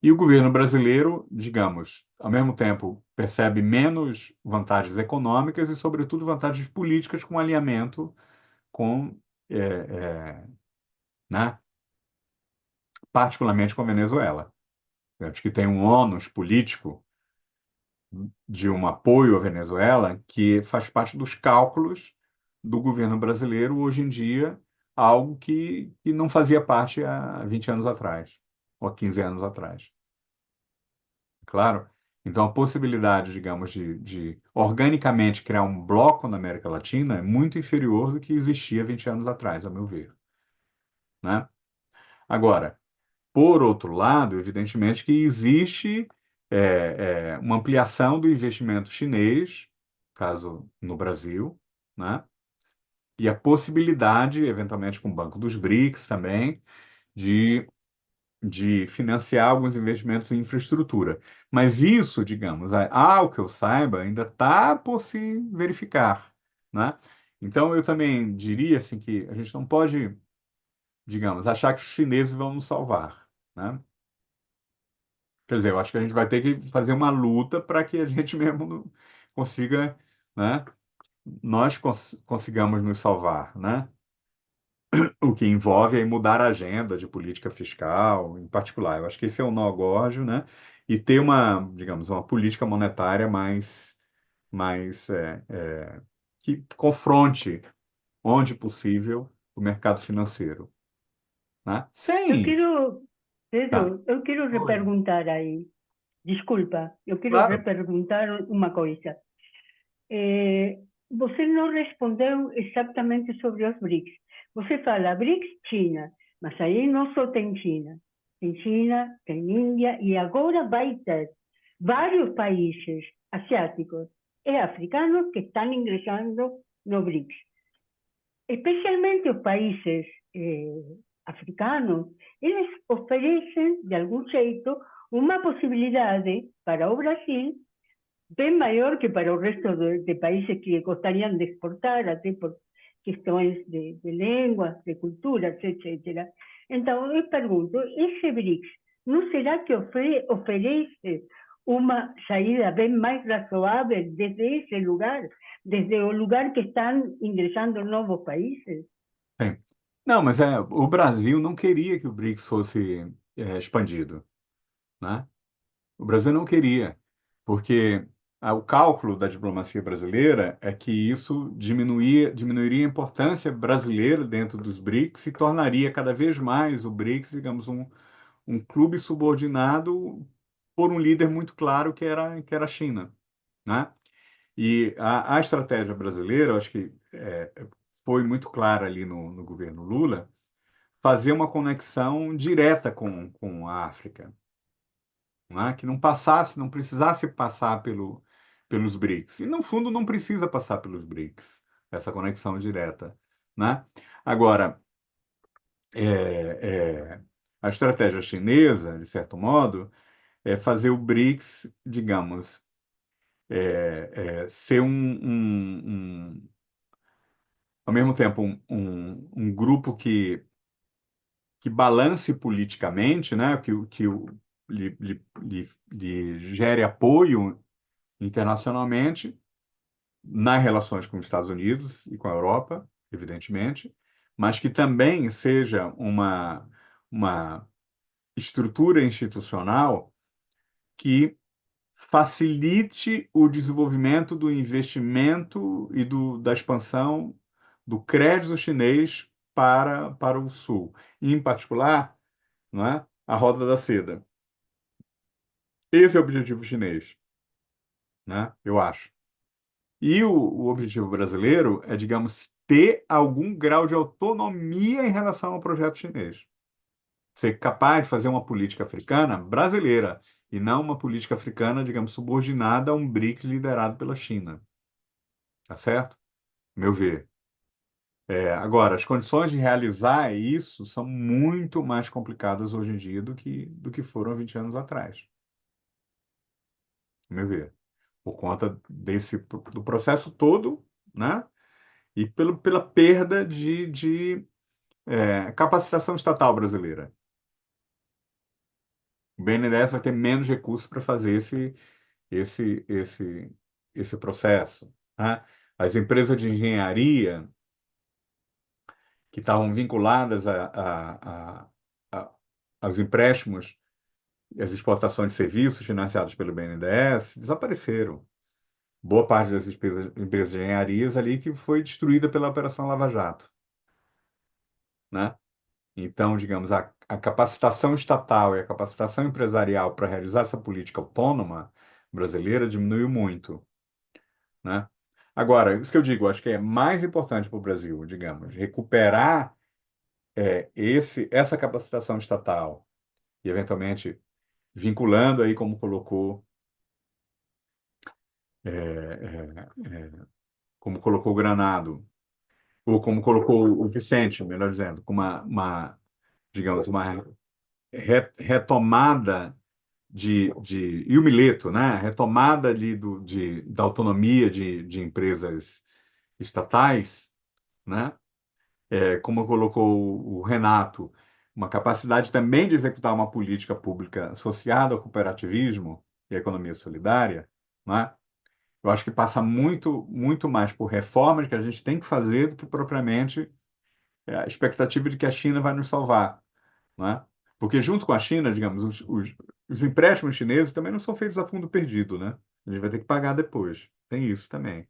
E o governo brasileiro, digamos, ao mesmo tempo, percebe menos vantagens econômicas e, sobretudo, vantagens políticas com alinhamento com, é, né? Particularmente com a Venezuela. Eu acho que tem um ônus político de um apoio à Venezuela que faz parte dos cálculos do governo brasileiro hoje em dia, algo que não fazia parte há 20 anos atrás, ou há 15 anos atrás. Claro? Então, a possibilidade, digamos, de organicamente criar um bloco na América Latina é muito inferior do que existia 20 anos atrás, a meu ver, né? Agora, por outro lado, evidentemente que existe uma ampliação do investimento chinês, caso no Brasil, né? E a possibilidade, eventualmente com o Banco dos BRICS também, de financiar alguns investimentos em infraestrutura. Mas isso, digamos, ao que eu saiba, ainda está por se verificar, né? Então, eu também diria assim, que a gente não pode digamos, achar que os chineses vão nos salvar, né? Quer dizer, eu acho que a gente vai ter que fazer uma luta para que a gente mesmo consiga, né? Nós consigamos nos salvar, né? O que envolve aí mudar a agenda de política fiscal, em particular. Eu acho que esse é o nó górdio, né? E ter uma, digamos, uma política monetária mais que confronte, onde possível, o mercado financeiro, né? Eu Sem, quero, tá? Pedro, eu quero Oi, reperguntar aí. Desculpa, eu quero Claro. reperguntar uma coisa. Eh, Você não respondeu exatamente sobre os BRICS. Você fala BRICS, China, mas aí não só tem China, tem Índia, e agora vai ter vários países asiáticos e africanos que estão ingressando no BRICS. Especialmente os países africanos, eles oferecem, de algum jeito, uma possibilidade para o Brasil bem maior que para o resto de países que gostariam de exportar, até por questões de línguas, de culturas, etc. Então, eu pergunto, esse BRICS, não será que oferece uma saída bem mais razoável desde esse lugar, desde o lugar que estão ingressando novos países? Sim. Não, mas o Brasil não queria que o BRICS fosse expandido, né? O Brasil não queria, porque o cálculo da diplomacia brasileira é que isso diminuiria a importância brasileira dentro dos BRICS e tornaria cada vez mais o BRICS, digamos, um clube subordinado por um líder muito claro que era a China, né? E a estratégia brasileira, eu acho que foi muito clara ali no governo Lula, fazer uma conexão direta com a África, né? Que não passasse, não precisasse passar pelos BRICS. E, no fundo, não precisa passar pelos BRICS, essa conexão direta, né? Agora, a estratégia chinesa, de certo modo, é fazer o BRICS, digamos, ser ao mesmo tempo, um grupo que balance politicamente, né? Lhe gere apoio internacionalmente nas relações com os Estados Unidos e com a Europa, evidentemente, mas que também seja uma estrutura institucional que facilite o desenvolvimento do investimento e da expansão do crédito chinês para o Sul, e, em particular, não é, a Rota da Seda. Esse é o objetivo chinês, né, eu acho. E o objetivo brasileiro é, digamos, ter algum grau de autonomia em relação ao projeto chinês. Ser capaz de fazer uma política africana brasileira e não uma política africana, digamos, subordinada a um BRICS liderado pela China. Tá certo? Meu ver. Agora, as condições de realizar isso são muito mais complicadas hoje em dia do que foram 20 anos atrás. Meu ver. Por conta do processo todo, né? E pela perda de capacitação estatal brasileira. O BNDES vai ter menos recursos para fazer esse, esse, esse processo, né? As empresas de engenharia que estavam vinculadas a- aos empréstimos e às exportações de serviços financiados pelo BNDES desapareceram. Boa parte das empresas de engenharias ali que foi destruída pela Operação Lava Jato, né? Então, digamos, a capacitação estatal e a capacitação empresarial para realizar essa política autônoma brasileira diminuiu muito, né? Agora, isso que eu digo, acho que é mais importante para o Brasil, digamos, recuperar essa capacitação estatal e, eventualmente, vinculando aí, é, como colocou o Granado, ou como colocou o Vicente, melhor dizendo, com digamos, uma retomada e o Mileto, né? Retomada ali da autonomia de empresas estatais, né? como colocou o Renato, uma capacidade também de executar uma política pública associada ao cooperativismo e à economia solidária, né? Eu acho que passa muito, muito mais por reformas que a gente tem que fazer do que propriamente a expectativa de que a China vai nos salvar, né? Porque junto com a China, digamos, os empréstimos chineses também não são feitos a fundo perdido, né? A gente vai ter que pagar depois. Tem isso também,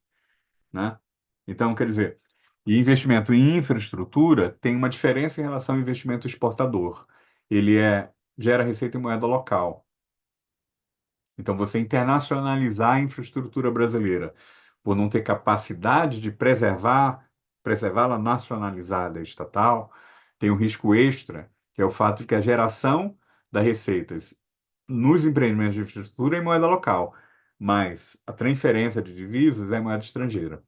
né? Então, quer dizer, e investimento em infraestrutura tem uma diferença em relação ao investimento exportador. Ele gera receita em moeda local. Então, você internacionalizar a infraestrutura brasileira, por não ter capacidade de preservá-la nacionalizada estatal, tem um risco extra, que é o fato de que a geração das receitas nos empreendimentos de infraestrutura é em moeda local, mas a transferência de divisas é em moeda estrangeira.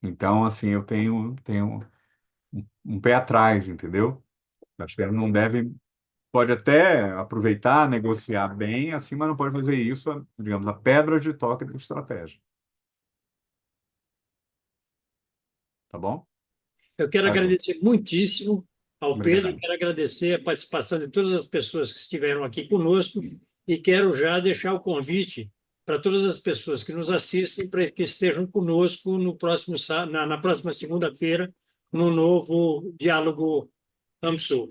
Então, assim, eu tenho um pé atrás, entendeu? Acho que ela não deve, pode até aproveitar, negociar bem, assim, mas não pode fazer isso, digamos, a pedra de toque da estratégia. Tá bom? Eu quero Tá, João. agradecer muitíssimo ao Pedro, Obrigado. quero agradecer a participação de todas as pessoas que estiveram aqui conosco e quero já deixar o convite para todas as pessoas que nos assistem para que estejam conosco no próximo, na próxima segunda-feira no novo Diálogo AMSUL.